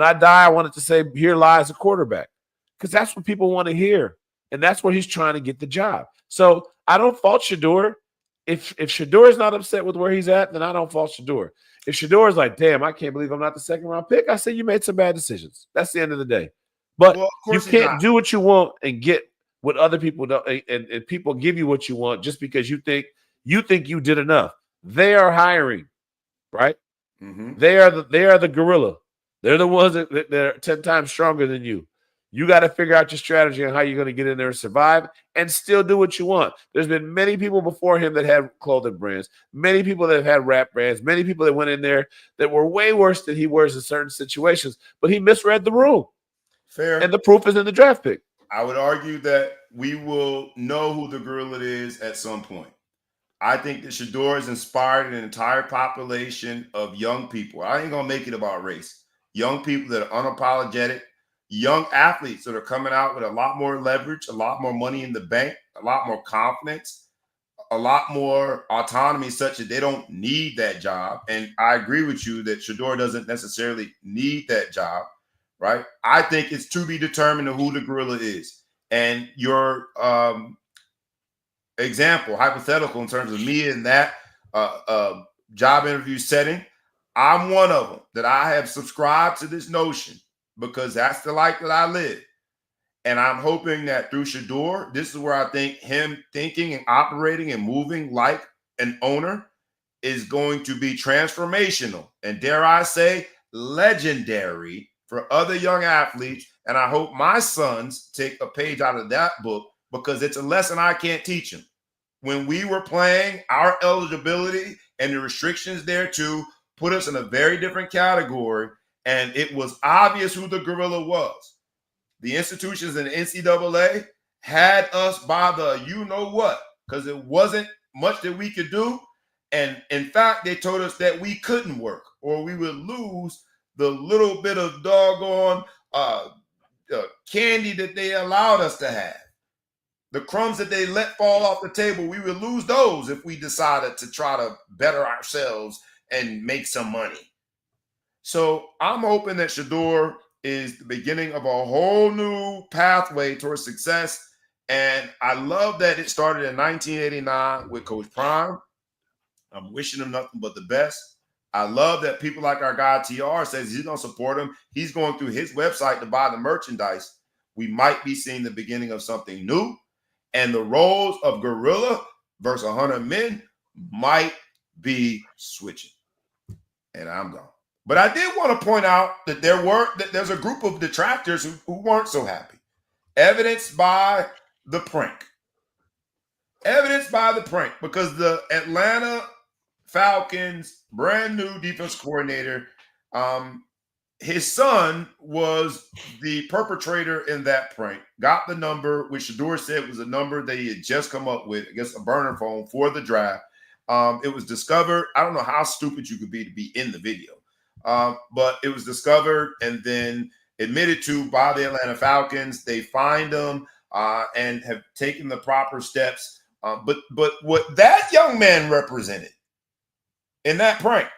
I die, I wanted to say, here lies a quarterback. Because that's what people want to hear. And that's where he's trying to get the job. So I don't fault Shedeur. If Shedeur is not upset with where he's at, then I don't fault Shedeur. If Shedeur is like, damn, I can't believe I'm not the second round pick, I say you made some bad decisions. That's the end of the day. But you can't do what you want and get what other people don't, and people give you what you want just because you think you did enough. They are hiring, right? Mm-hmm. They are the gorilla. They're the ones that they're 10 times stronger than you. You got to figure out your strategy on how you're going to get in there and survive and still do what you want. There's been many people before him that had clothing brands, many people that have had rap brands, many people that went in there that were way worse than he was in certain situations, but he misread the room. Fair. And the proof is in the draft pick. I would argue that we will know who the gorilla is at some point. I think that Shedeur has inspired an entire population of young people. I ain't going to make it about race. Young people that are unapologetic, young athletes that are coming out with a lot more leverage, a lot more money in the bank, a lot more confidence, a lot more autonomy such that they don't need that job. And I agree with you that Shedeur doesn't necessarily need that job. Right? I think it's to be determined who the gorilla is. And your example, hypothetical in terms of me in that job interview setting, I'm one of them that I have subscribed to this notion because that's the life that I live. And I'm hoping that through Shedeur, this is where I think him thinking and operating and moving like an owner is going to be transformational. And dare I say, legendary for other young athletes. And I hope my sons take a page out of that book because it's a lesson I can't teach them. When we were playing, our eligibility and the restrictions there too put us in a very different category. And it was obvious who the gorilla was. The institutions in the NCAA had us by the you-know-what because it wasn't much that we could do. And in fact, they told us that we couldn't work or we would lose the little bit of doggone candy that they allowed us to have. The crumbs that they let fall off the table, we would lose those if we decided to try to better ourselves and make some money. So I'm hoping that Shedeur is the beginning of a whole new pathway towards success. And I love that it started in 1989 with Coach Prime. I'm wishing him nothing but the best. I love that people like our guy TR says he's going to support him. He's going through his website to buy the merchandise. We might be seeing the beginning of something new. And the roles of gorilla versus 100 men might be switching. And I'm gone. But I did want to point out that there's a group of detractors who weren't so happy. Evidenced by the prank. Evidenced by the prank. Because the Atlanta Falcons brand new defense coordinator, his son was the perpetrator in that prank. Got the number, which Shedeur said was a number that he had just come up with, I guess a burner phone for the draft. It was discovered. I don't know how stupid you could be to be in the video, but it was discovered and then admitted to by the Atlanta Falcons. They find him and have taken the proper steps. But what that young man represented in that prank,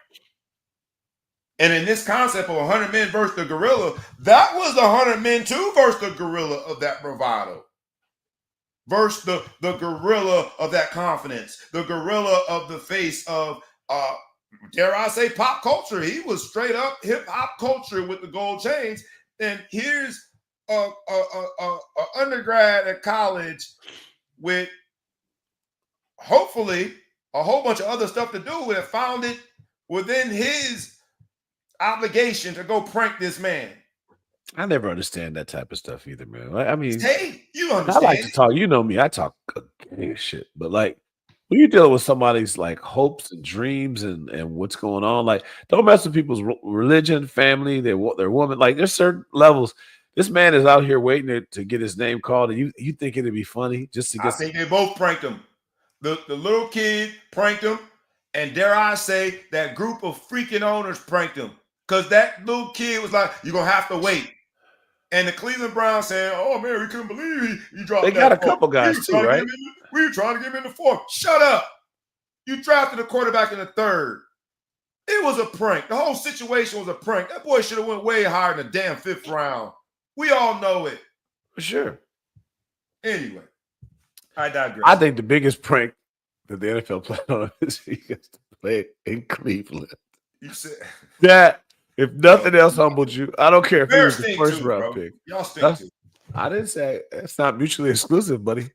and in this concept of 100 men versus the gorilla, that was the 100 men too versus the gorilla of that bravado. versus the gorilla of that confidence, the gorilla of the face of, dare I say, pop culture. He was straight up hip hop culture with the gold chains. And here's a undergrad at college with hopefully a whole bunch of other stuff to do with it, found it within his obligation to go prank this man. I never understand that type of stuff either, man. I mean, hey, you understand. I like to talk. You know me. I talk shit. But like when you're dealing with somebody's like hopes and dreams and what's going on, like don't mess with people's religion, family, their woman. Like there's certain levels. This man is out here waiting to get his name called, and you think it'd be funny just to get. I think they both pranked him. The little kid pranked him, and dare I say, that group of freaking owners pranked him because that little kid was like, "You're gonna have to wait." And the Cleveland Browns saying, "Oh man, we couldn't believe he dropped." They got a couple guys too, right? We were trying to get him in the fourth. Shut up! You drafted a quarterback in the third. It was a prank. The whole situation was a prank. That boy should have went way higher in the damn fifth round. We all know it. For sure. Anyway, I digress. I think the biggest prank that the NFL played on him is he gets to play in Cleveland. You said that. If nothing else humbled you, I don't care if he was the first round pick. Y'all stink too. I didn't say it's not mutually exclusive, buddy.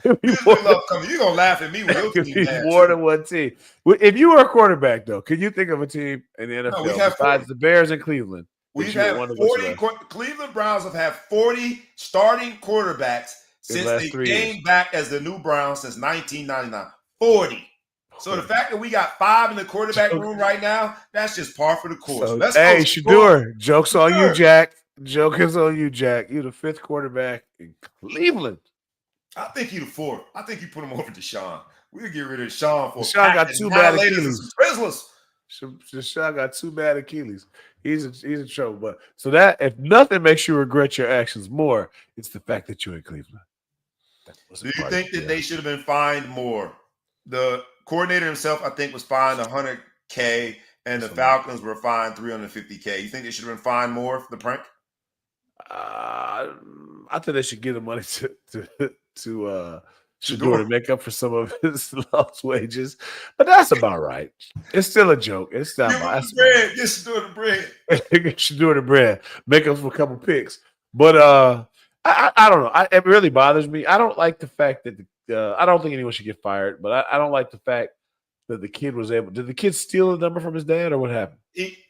You're gonna laugh at me with your team. More than one team. If you were a quarterback, though, can you think of a team in the NFL besides the Bears and Cleveland? We've had 40. Cleveland Browns have had 40 starting quarterbacks since they came back as the new Browns since 1999. 40. So the fact that we got 5 in the quarterback room right now, that's just par for the course. So, hey, Shedeur, joke's on you, Jack. Joke is on you, Jack. You're the 5th quarterback in Cleveland. I think you're the 4th. I think you put him over Deshaun. We'll get rid of Deshaun for Deshaun got 2 bad Achilles. Deshaun got 2 bad Achilles. He's in trouble. But so that if nothing makes you regret your actions more, it's the fact that you're in Cleveland. Do you think that they should have been fined more? The coordinator himself, I think, was fined $100K, and the Falcons were fined $350K. You think they should have been fined more for the prank? I think they should give the money to Shedeur to make up for some of his lost wages, but that's about right. It's still a joke. It's not. Get Shedeur the bread. Get Shedeur the bread. Make up for a couple picks, but I don't know. It really bothers me. I don't like the fact that I don't think anyone should get fired, but I don't like the fact that the kid was able. Did the kid steal the number from his dad, or what happened?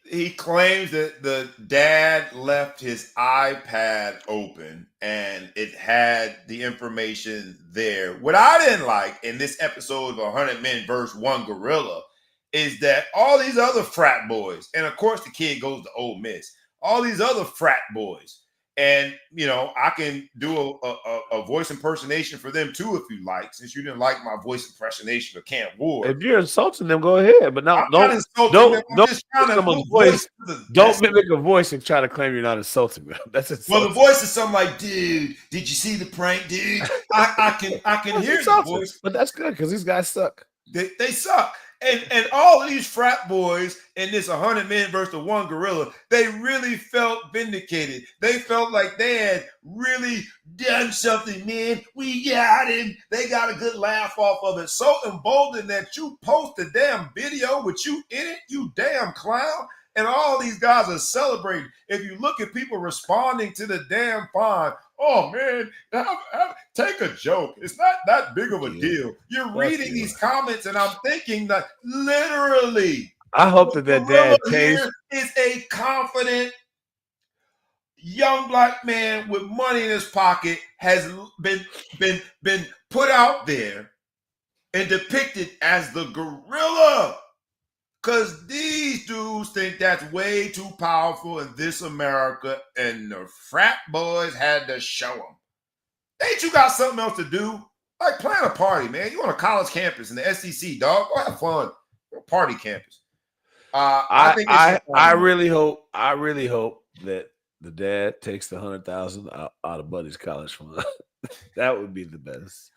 He claims that the dad left his iPad open and it had the information there. What I didn't like in this episode of 100 Men vs. One Gorilla is that all these other frat boys, and of course the kid goes to Ole Miss, all these other frat boys. And, you know, I can do a voice impersonation for them, too, if you like, since you didn't like my voice impersonation of Camp Ward. If you're insulting them, go ahead. But now, don't mimic a voice and try to claim you're not insulting them. That's insulting. Well, the voice is something like, dude, did you see the prank, dude? I can hear the voice. But that's good because these guys suck. They suck. And all of these frat boys in this 100 Men versus One Gorilla, they really felt vindicated. They felt like they had really done something, man. We got him. They got a good laugh off of it. So emboldened that you post a damn video with you in it, you damn clown. And all these guys are celebrating. If you look at people responding to the damn fine, oh, man, take a joke. It's not that big of a deal. You're reading these comments, and I'm thinking that literally, I hope that dad is a confident young black man with money in his pocket has been put out there and depicted as the gorilla. Because these dudes think that's way too powerful in this America, and the frat boys had to show them. Ain't you got something else to do? Like plan a party, man. You on a college campus in the SEC, dog. Go have fun. Party campus. I really hope that the dad takes the $100,000 out of Buddy's college fund. That would be the best.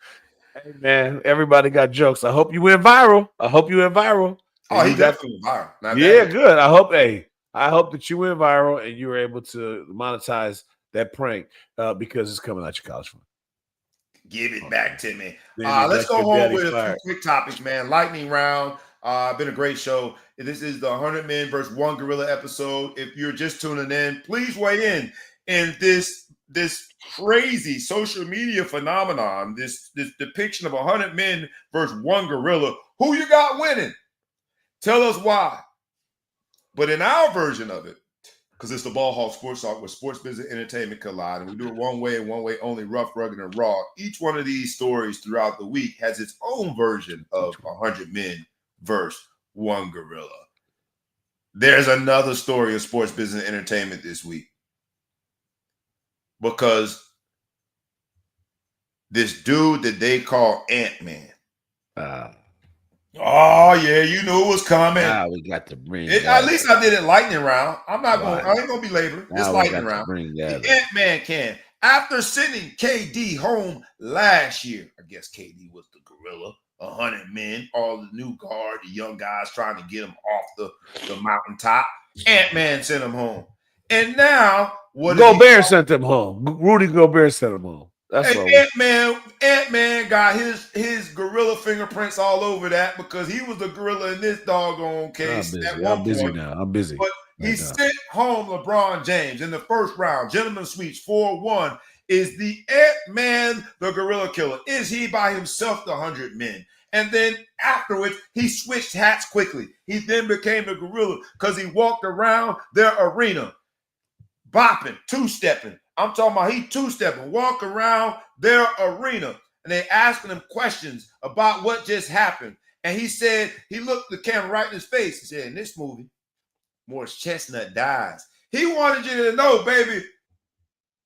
Hey man, everybody got jokes. I hope you went viral. Oh, he definitely went viral. Yeah, good. I hope that you went viral and you were able to monetize that prank because it's coming out your college fund. Give it back to me. Then Let's got go your home daddy with a few fired. quick topics, man. Lightning round. Been a great show. This is the 100 Men versus one Gorilla episode. If you're just tuning in, please weigh in this crazy social media phenomenon, this depiction of 100 men versus one gorilla. Who you got winning? Tell us why. But in our version of it, because it's the Ball Hawk Sports Talk where sports, business, and entertainment collide, and we do it one way and one way only, rough, rugged, and raw. Each one of these stories throughout the week has its own version of 100 men versus one gorilla. There's another story of sports, business, and entertainment this week. Because this dude that they call Ant-Man. Oh, yeah, you knew it was coming. Now we got to bring at least I did it lightning round. I ain't going to be laboring. It's lightning round. The Ant-Man can. After sending KD home last year, I guess KD was the gorilla, 100 men, all the new guard, the young guys trying to get him off the mountaintop. Ant-Man sent him home. And now, Gobert sent him home. Rudy Gobert sent him home. That's what Ant-Man got his gorilla fingerprints all over that because he was the gorilla in this doggone case. I'm busy now. I'm busy. But he sent home LeBron James in the first round. Gentlemen Sweeps 4-1. Is the Ant-Man the gorilla killer? Is he by himself the 100 men? And then afterwards, he switched hats quickly. He then became the gorilla because he walked around their arena, bopping, two-stepping. I'm talking about he two-stepping, walk around their arena, and they asking him questions about what just happened. And he said, he looked the camera right in his face. He said, in this movie, Morris Chestnut dies. He wanted you to know, baby.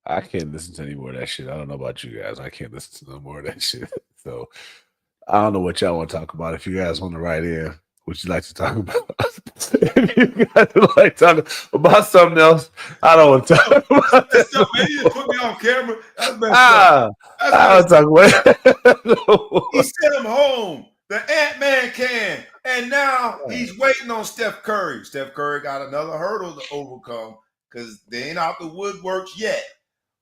I can't listen to any more of that shit. I don't know about you guys. I can't listen to no more of that shit. So I don't know what y'all want to talk about. If you guys want to write in, what you like to talk about? If you guys like talking about something else, I don't want to talk about that. Man, you just put me on camera. That's messed up. I don't talk about He sent him home. The Ant-Man can. And now he's waiting on Steph Curry. Steph Curry got another hurdle to overcome because they ain't out the woodworks yet.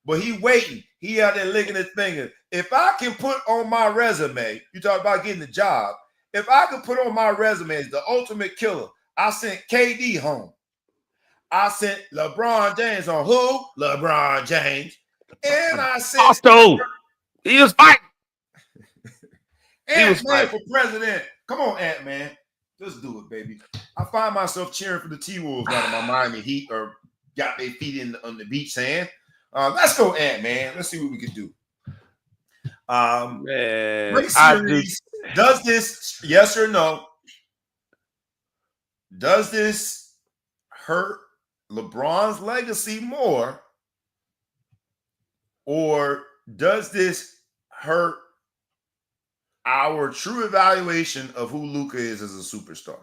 But he waiting. He out there licking his fingers. If I can put on my resume, you talk about getting the job. If I could put on my resume as the ultimate killer, I sent KD home. I sent LeBron James on who? LeBron James. And I sent Austin. He was fighting. Ant-Man for president. Come on, Ant-Man. Let's do it, baby. I find myself cheering for the T-Wolves out of my Miami Heat or got their feet on the beach sand. Let's go, Ant-Man. Let's see what we can do. Great series. Does this, yes or no, does this hurt LeBron's legacy more, or does this hurt our true evaluation of who Luka is as a superstar?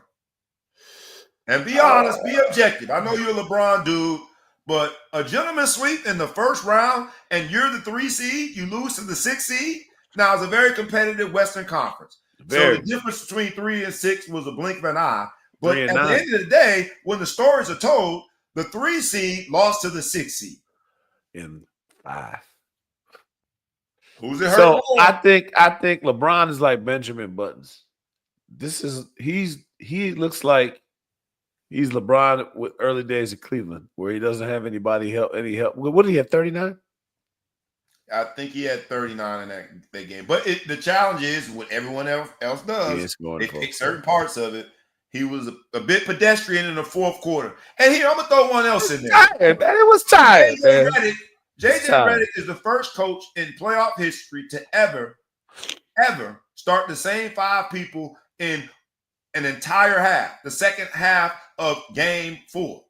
And be honest, be objective. I know you're a LeBron dude, but a gentleman's sweep in the first round and you're the 3 seed, you lose to the 6 seed. Now, it's a very competitive Western Conference. So the difference between 3 and 6 was a blink of an eye. But at the end of the day, when the stories are told, the 3 seed lost to the 6 seed. In 5. Who's it hurt? So I think LeBron is like Benjamin Buttons. He looks like he's LeBron with early days of Cleveland, where he doesn't have any help. What did he have? 39? I think he had 39 in that game. But the challenge is what everyone else does. They pick certain parts of it. He was a bit pedestrian in the fourth quarter. And here, I'm going to throw one else in there. Tired, man. It was tired. JJ Redick is the first coach in playoff history to ever start the same 5 people in an entire half, the second half of game 4.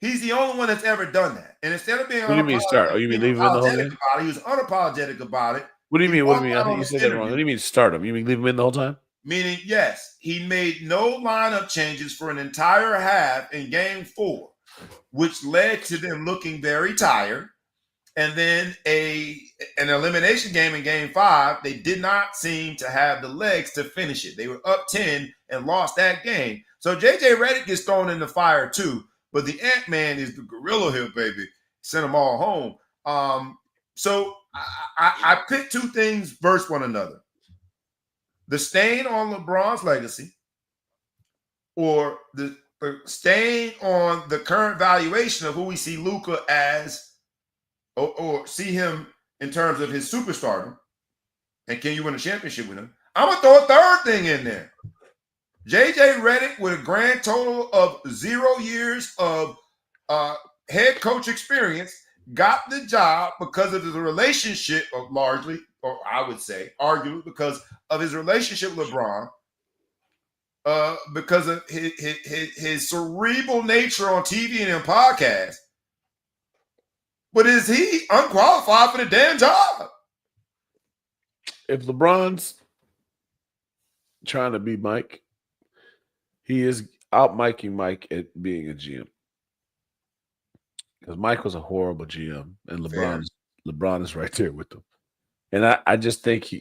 He's the only one that's ever done that. And instead of being what do you mean start? Oh, you mean leave him in the whole game? He was unapologetic about it. What do you mean? What do you mean? I think you said that wrong. What do you mean start him? You mean leave him in the whole time? Meaning, yes, he made no lineup changes for an entire half in game 4, which led to them looking very tired. And then an elimination game in game 5, they did not seem to have the legs to finish it. They were up 10 and lost that game. So JJ Redick gets thrown in the fire too. But the Ant-Man is the gorilla here, baby. Sent them all home. So I pit two things versus one another. The stain on LeBron's legacy or the stain on the current valuation of who we see Luka as or see him in terms of his superstardom. And can you win a championship with him? I'm going to throw a third thing in there. JJ Redick with a grand total of 0 years of head coach experience got the job because of the relationship of largely, or I would say, arguably because of his relationship with LeBron, because of his cerebral nature on TV and in podcasts. But is he unqualified for the damn job? If LeBron's trying to be Mike, he is out-miking Mike at being a GM. Because Mike was a horrible GM, and LeBron is right there with him. And I just think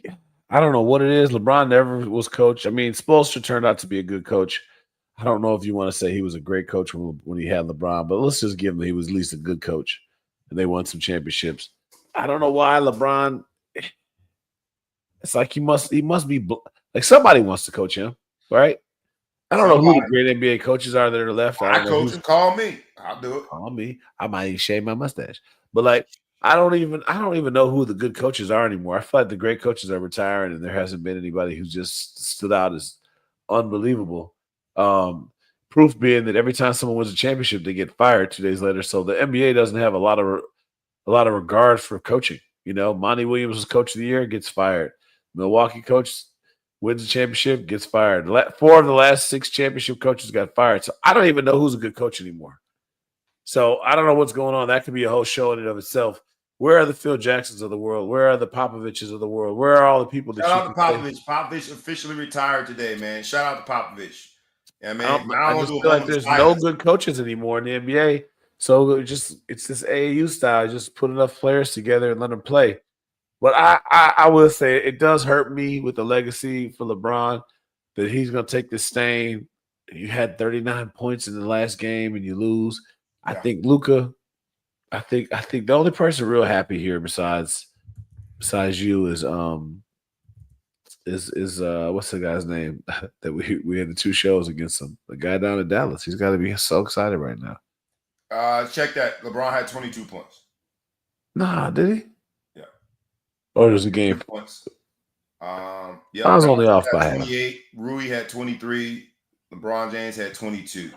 I don't know what it is. LeBron never was coach. I mean, Spoelstra turned out to be a good coach. I don't know if you want to say he was a great coach when he had LeBron, but let's just give him he was at least a good coach. And they won some championships. I don't know why LeBron. It's like he must be like somebody wants to coach him, right? I don't know who the great NBA coaches are that are left. I coach him. Call me. I'll do it. Call me. I might even shave my mustache. But like, I don't even know who the good coaches are anymore. I feel like the great coaches are retiring, and there hasn't been anybody who's just stood out as unbelievable. Proof being that every time someone wins a championship, they get fired 2 days later. So the NBA doesn't have a lot of regard for coaching. You know, Monty Williams was coach of the year, gets fired. Milwaukee coach wins a championship, gets fired. 4 of the last 6 championship coaches got fired. So I don't even know who's a good coach anymore. So I don't know what's going on. That could be a whole show in and of itself. Where are the Phil Jacksons of the world? Where are the Popoviches of the world? Where are all the people that Shout out to Popovich. Popovich officially retired today, man. Shout out to Popovich. Yeah, man. I just feel like there's no good coaches anymore in the NBA. So it's this AAU style. Just put enough players together and let them play. But I will say it does hurt me with the legacy for LeBron that he's going to take this stain. You had 39 points in the last game and you lose. Yeah. I think Luka. I think the only person real happy here besides you is what's the guy's name that we had the 2 shows against him? The guy down in Dallas. He's got to be so excited right now. Check that. LeBron had 22 points. Nah, did he? Yeah. Oh, there's a game. Points. I was only off by 28. Rui had 23. LeBron James had 22.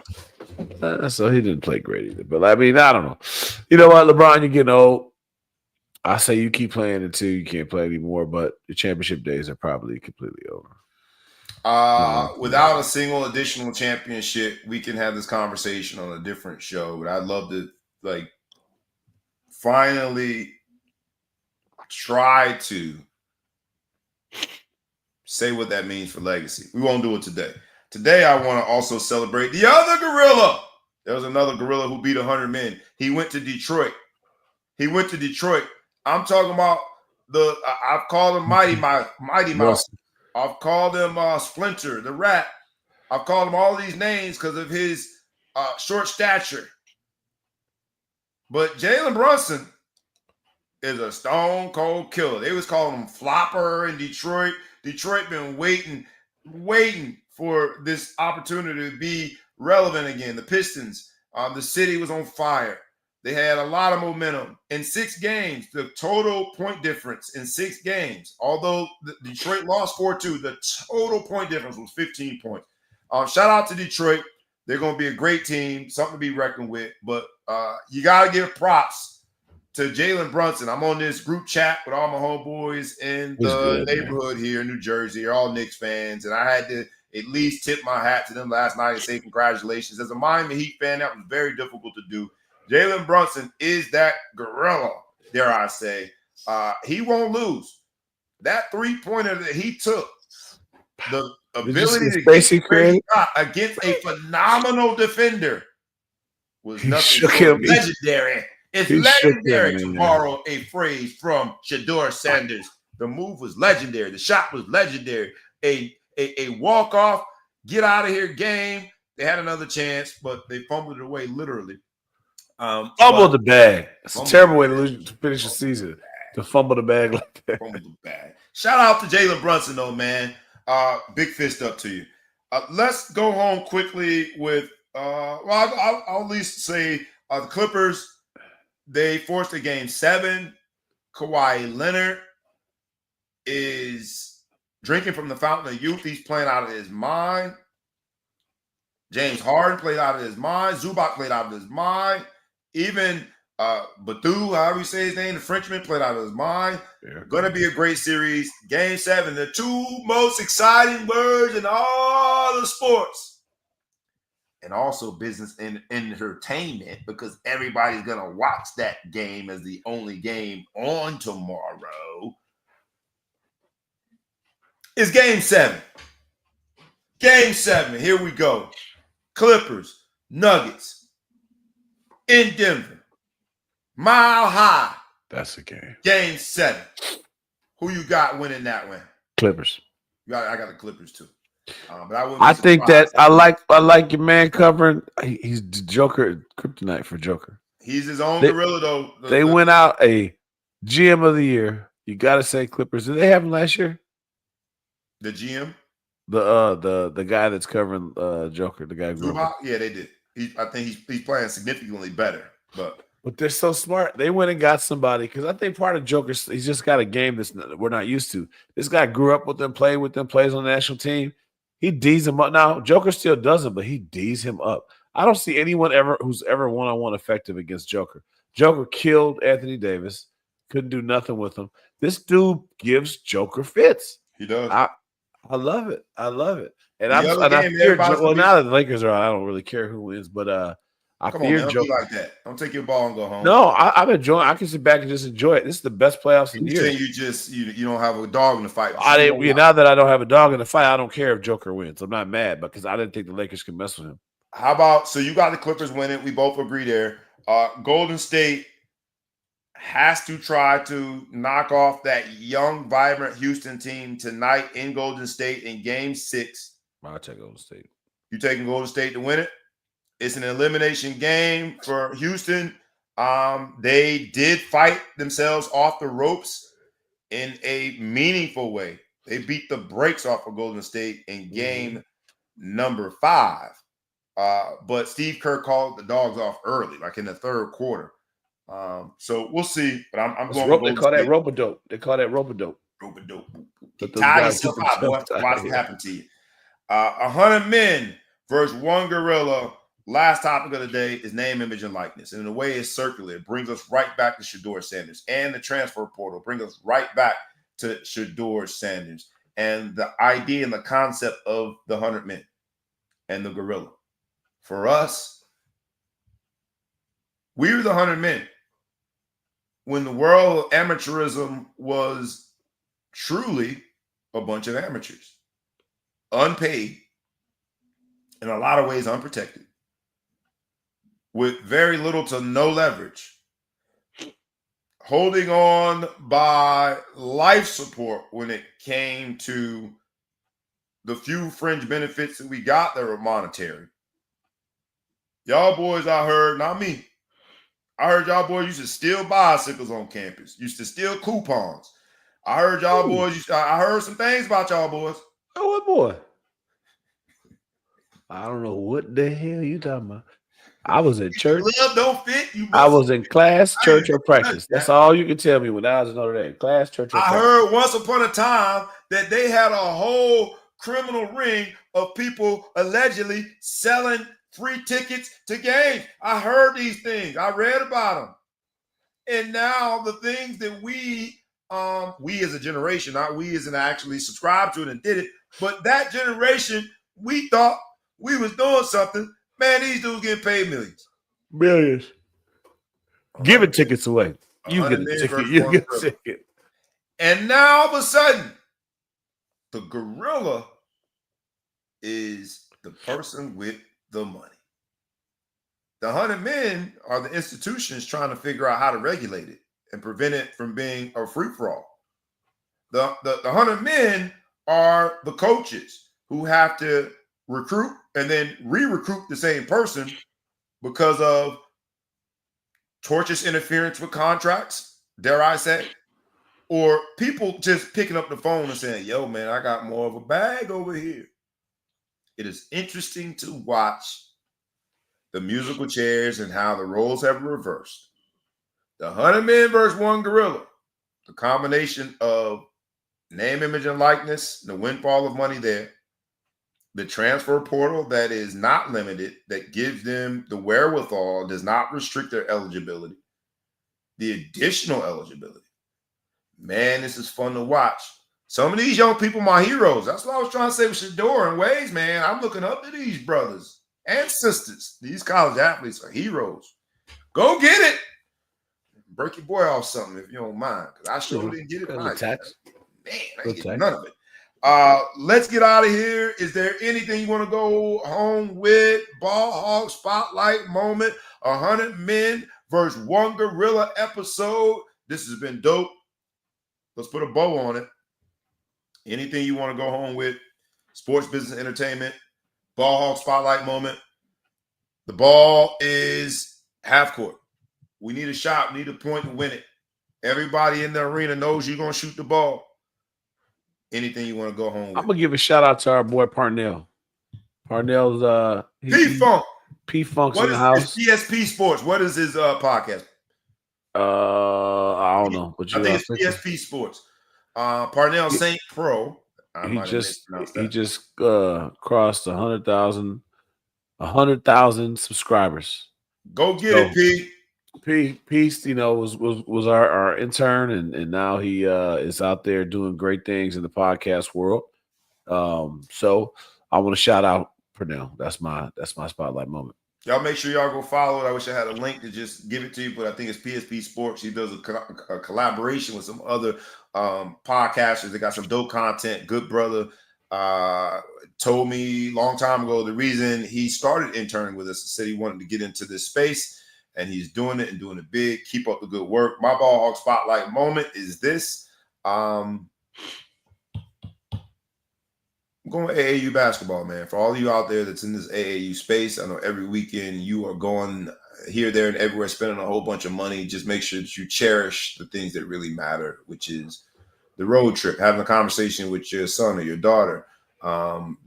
So he didn't play great either. But I mean, I don't know. You know what, LeBron, you're getting old. I say you keep playing until you can't play anymore, but the championship days are probably completely over. Without a single additional championship, we can have this conversation on a different show. But I'd love to finally try to say what that means for legacy. We won't do it today. Today, I want to also celebrate the other gorilla. There was another gorilla who beat 100 men. He went to Detroit. I'm talking about I've called him Mighty Mouse. I've called him Splinter, the Rat. I've called him all these names because of his short stature. But Jalen Brunson is a stone cold killer. They was calling him Flopper in Detroit. Detroit been waiting for this opportunity to be relevant again. The Pistons, the city was on fire. They had a lot of momentum. In 6 games, the total point difference in 6 games, although Detroit lost 4-2, the total point difference was 15 points. Shout out to Detroit. They're going to be a great team, something to be reckoned with. But you got to give props to Jalen Brunson. I'm on this group chat with all my homeboys in the neighborhood here in New Jersey. They're all Knicks fans. And I had to at least tip my hat to them last night and say congratulations. As a Miami Heat fan, that was very difficult to do. Jalen Brunson is that gorilla, dare I say. He won't lose. That 3-pointer that he took, the ability to get against a phenomenal defender was nothing legendary. It's legendary to borrow a phrase from Shedeur Sanders. The move was legendary. The shot was legendary. A walk-off, get out of here game. They had another chance, but they fumbled it away literally. Fumbled the bag. It's a terrible way to finish the season. To fumble the bag like that. Fumble the bag. Shout out to Jalen Brunson, though, man. Big fist up to you. Let's go home quickly with, I'll at least say the Clippers, they forced a game 7. Kawhi Leonard is drinking from the fountain of youth. He's playing out of his mind. James Harden played out of his mind. Zubac played out of his mind. Even Badu, however you say his name, the Frenchman, played out of his mind. Yeah. Going to be a great series. Game 7, the 2 most exciting words in all the sports. And also business and entertainment, because everybody's going to watch that game as the only game on tomorrow. It's Game 7. Game 7. Here we go. Clippers, Nuggets, in Denver. Mile High. That's a game. Game 7. Who you got winning that one? Clippers. I got the Clippers too. But I think that I like your man covering. He's the Joker, kryptonite for Joker. He's his own gorilla, though. They went out a GM of the year. You got to say Clippers. Did they have him last year? The GM, the guy that's covering Joker, the guy. Yeah, they did. I think he's playing significantly better, but they're so smart. They went and got somebody, because I think part of Joker, he's just got a game we're not used to. This guy grew up with them, played with them, plays on the national team. He D's him up. Now Joker still doesn't, but he D's him up. I don't see anyone who's ever one-on-one effective against Joker. Joker killed Anthony Davis. Couldn't do nothing with him. This dude gives Joker fits. He does. I love it. I love it. And I fear. Well, now that the Lakers are out, I don't really care who wins. But I fear Joker. Joker. Don't be like that. Don't take your ball and go home. No, I'm enjoying. I can sit back and just enjoy it. This is the best playoffs in years. You don't have a dog in the fight. Now that I don't have a dog in the fight, I don't care if Joker wins. I'm not mad because I didn't think the Lakers could mess with him. How about, so you got the Clippers winning? We both agree there. Golden State has to try to knock off that young, vibrant Houston team tonight in Golden State in Game 6. I'll take Golden State. You taking Golden State to win it? It's an elimination game for Houston. They did fight themselves off the ropes in a meaningful way. They beat the brakes off of Golden State in game number 5. But Steve Kerr called the dogs off early, like in the third quarter. So we'll see. But I'm going. They call that rope-a-dope. Rope-a-dope. Tie yourself out, boy. Watch what happen to you. 100 men versus one gorilla. Last topic of the day is name, image, and likeness. And in a way, it's circular. It brings us right back to Shedeur Sanders and the transfer portal. Bring us right back to Shedeur Sanders and the idea and the concept of the 100 men and the gorilla. For us, we were the 100 men when the world of amateurism was truly a bunch of amateurs, unpaid, in a lot of ways unprotected, with very little to no leverage, holding on by life support when it came to the few fringe benefits that we got that were monetary. Y'all boys, I heard, not me, I heard y'all boys used to steal bicycles on campus, used to steal coupons. I heard y'all boys, I heard some things about y'all boys. Oh, what boy? I don't know what the hell you talking about. I was in church. Love don't fit. I was in class, church, or practice. That's all you can tell me when I was in Notre Dame. Class, church, or practice. I heard once upon a time that they had a whole criminal ring of people allegedly selling free tickets to games. I heard these things. I read about them. And now the things that we as a generation, not we as in actually subscribed to it and did it, but that generation, we thought we was doing something. Man, these dudes getting paid millions. Giving tickets away. You get a ticket. You get a ticket. And now all of a sudden, the gorilla is the person with the money. The 100 men are the institutions trying to figure out how to regulate it and prevent it from being a free-for-all. The 100 men are the coaches who have to recruit and then re-recruit the same person because of tortious interference with contracts, dare I say, or people just picking up the phone and saying, yo, man, I got more of a bag over here. It is interesting to watch the musical chairs and how the roles have reversed. The 100 men versus one gorilla, the combination of name, image, and likeness, the windfall of money there, the transfer portal that is not limited, that gives them the wherewithal, does not restrict their eligibility, the additional eligibility. Man, this is fun to watch. Some of these young people, my heroes. That's what I was trying to say with Shedeur and Ways, man. I'm looking up to these brothers and sisters. These college athletes are heroes. Go get it. Break your boy off something if you don't mind. Because I sure didn't get it. Man, I ain't getting none of it. Let's get out of here. Is there anything you want to go home with? Ball Hog Spotlight moment. 100 men versus one gorilla episode. This has been dope. Let's put a bow on it. Anything you want to go home with? Sports, business, entertainment. Ball Hog Spotlight moment. The ball is half court. We need a shot. We need a point to win it. Everybody in the arena knows you're going to shoot the ball. Anything you want to go home with? I'm going to give a shout out to our boy Parnell. Parnell's P-Funk. P-Funk's in the house. PSP Sports. What is his podcast? I don't know. But I think it's PSP Sports. Parnell St. Pro. He just crossed 100,000 subscribers. Go get it, P. Peace, was our intern, and now he is out there doing great things in the podcast world. So I want to shout out Pernell. That's my spotlight moment. Y'all make sure y'all go follow it. I wish I had a link to just give it to you, but I think it's PSP Sports. He does a collaboration with some other podcasters. They got some dope content. Good brother told me a long time ago the reason he started interning with us. He said he wanted to get into this space. And he's doing it and doing it big. Keep up the good work. My Ball Hog Spotlight moment is this. I'm going with AAU basketball, man. For all of you out there that's in this AAU space, I know every weekend you are going here, there, and everywhere, spending a whole bunch of money. Just make sure that you cherish the things that really matter, which is the road trip, having a conversation with your son or your daughter,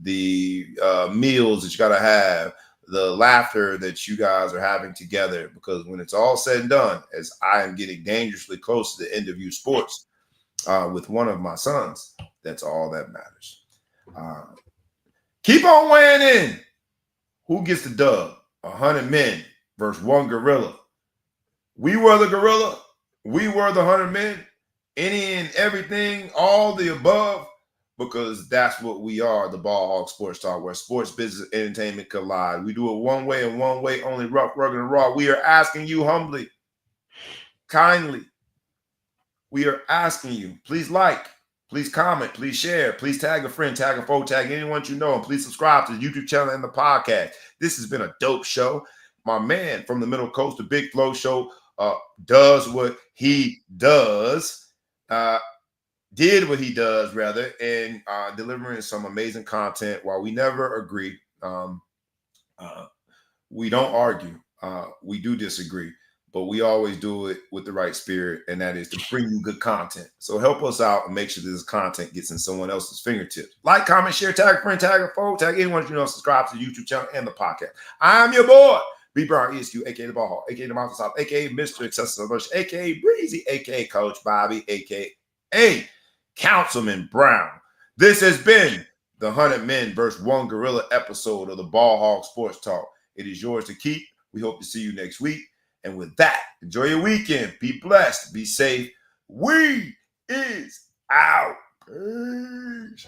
the meals that you got to have, the laughter that you guys are having together, because when it's all said and done, as I am getting dangerously close to the end of youth sports with one of my sons, that's all that matters. Keep on weighing in. Who gets the dub? 100 men versus one gorilla. We were the gorilla. We were the 100 men. Any and everything, all the above. Because that's what we are, the Ball Hog Sports Talk, where sports, business, entertainment collide. We do it one way and one way only, rough, rugged, and raw. We are asking you humbly, kindly, we are asking you, please like, please comment, please share, please tag a friend, tag a foe, tag anyone you know, and please subscribe to the YouTube channel and the podcast. This has been a dope show. My man from the Middle Coast, the Big Flow Show, does what he does. Did what he does, rather, and delivering some amazing content. While we never agree, we don't argue. We do disagree, but we always do it with the right spirit, and that is to bring you good content. So help us out and make sure this content gets in someone else's fingertips. Like, comment, share, tag a friend, tag a foe, tag anyone you know, subscribe to the YouTube channel and the podcast. I'm your boy, B. Brown, ESQ, a.k.a. the Ball Hog, a.k.a. the Mountain South, a.k.a. Mr. Accessible, a.k.a. Breezy, a.k.a. Coach Bobby, a.k.a. Councilman Brown. This has been the 100 Men versus one Gorilla episode of the Ball Hog Sports Talk. It is yours to keep. We hope to see you next week. And with that, enjoy your weekend. Be blessed. Be safe. We is out. Peace.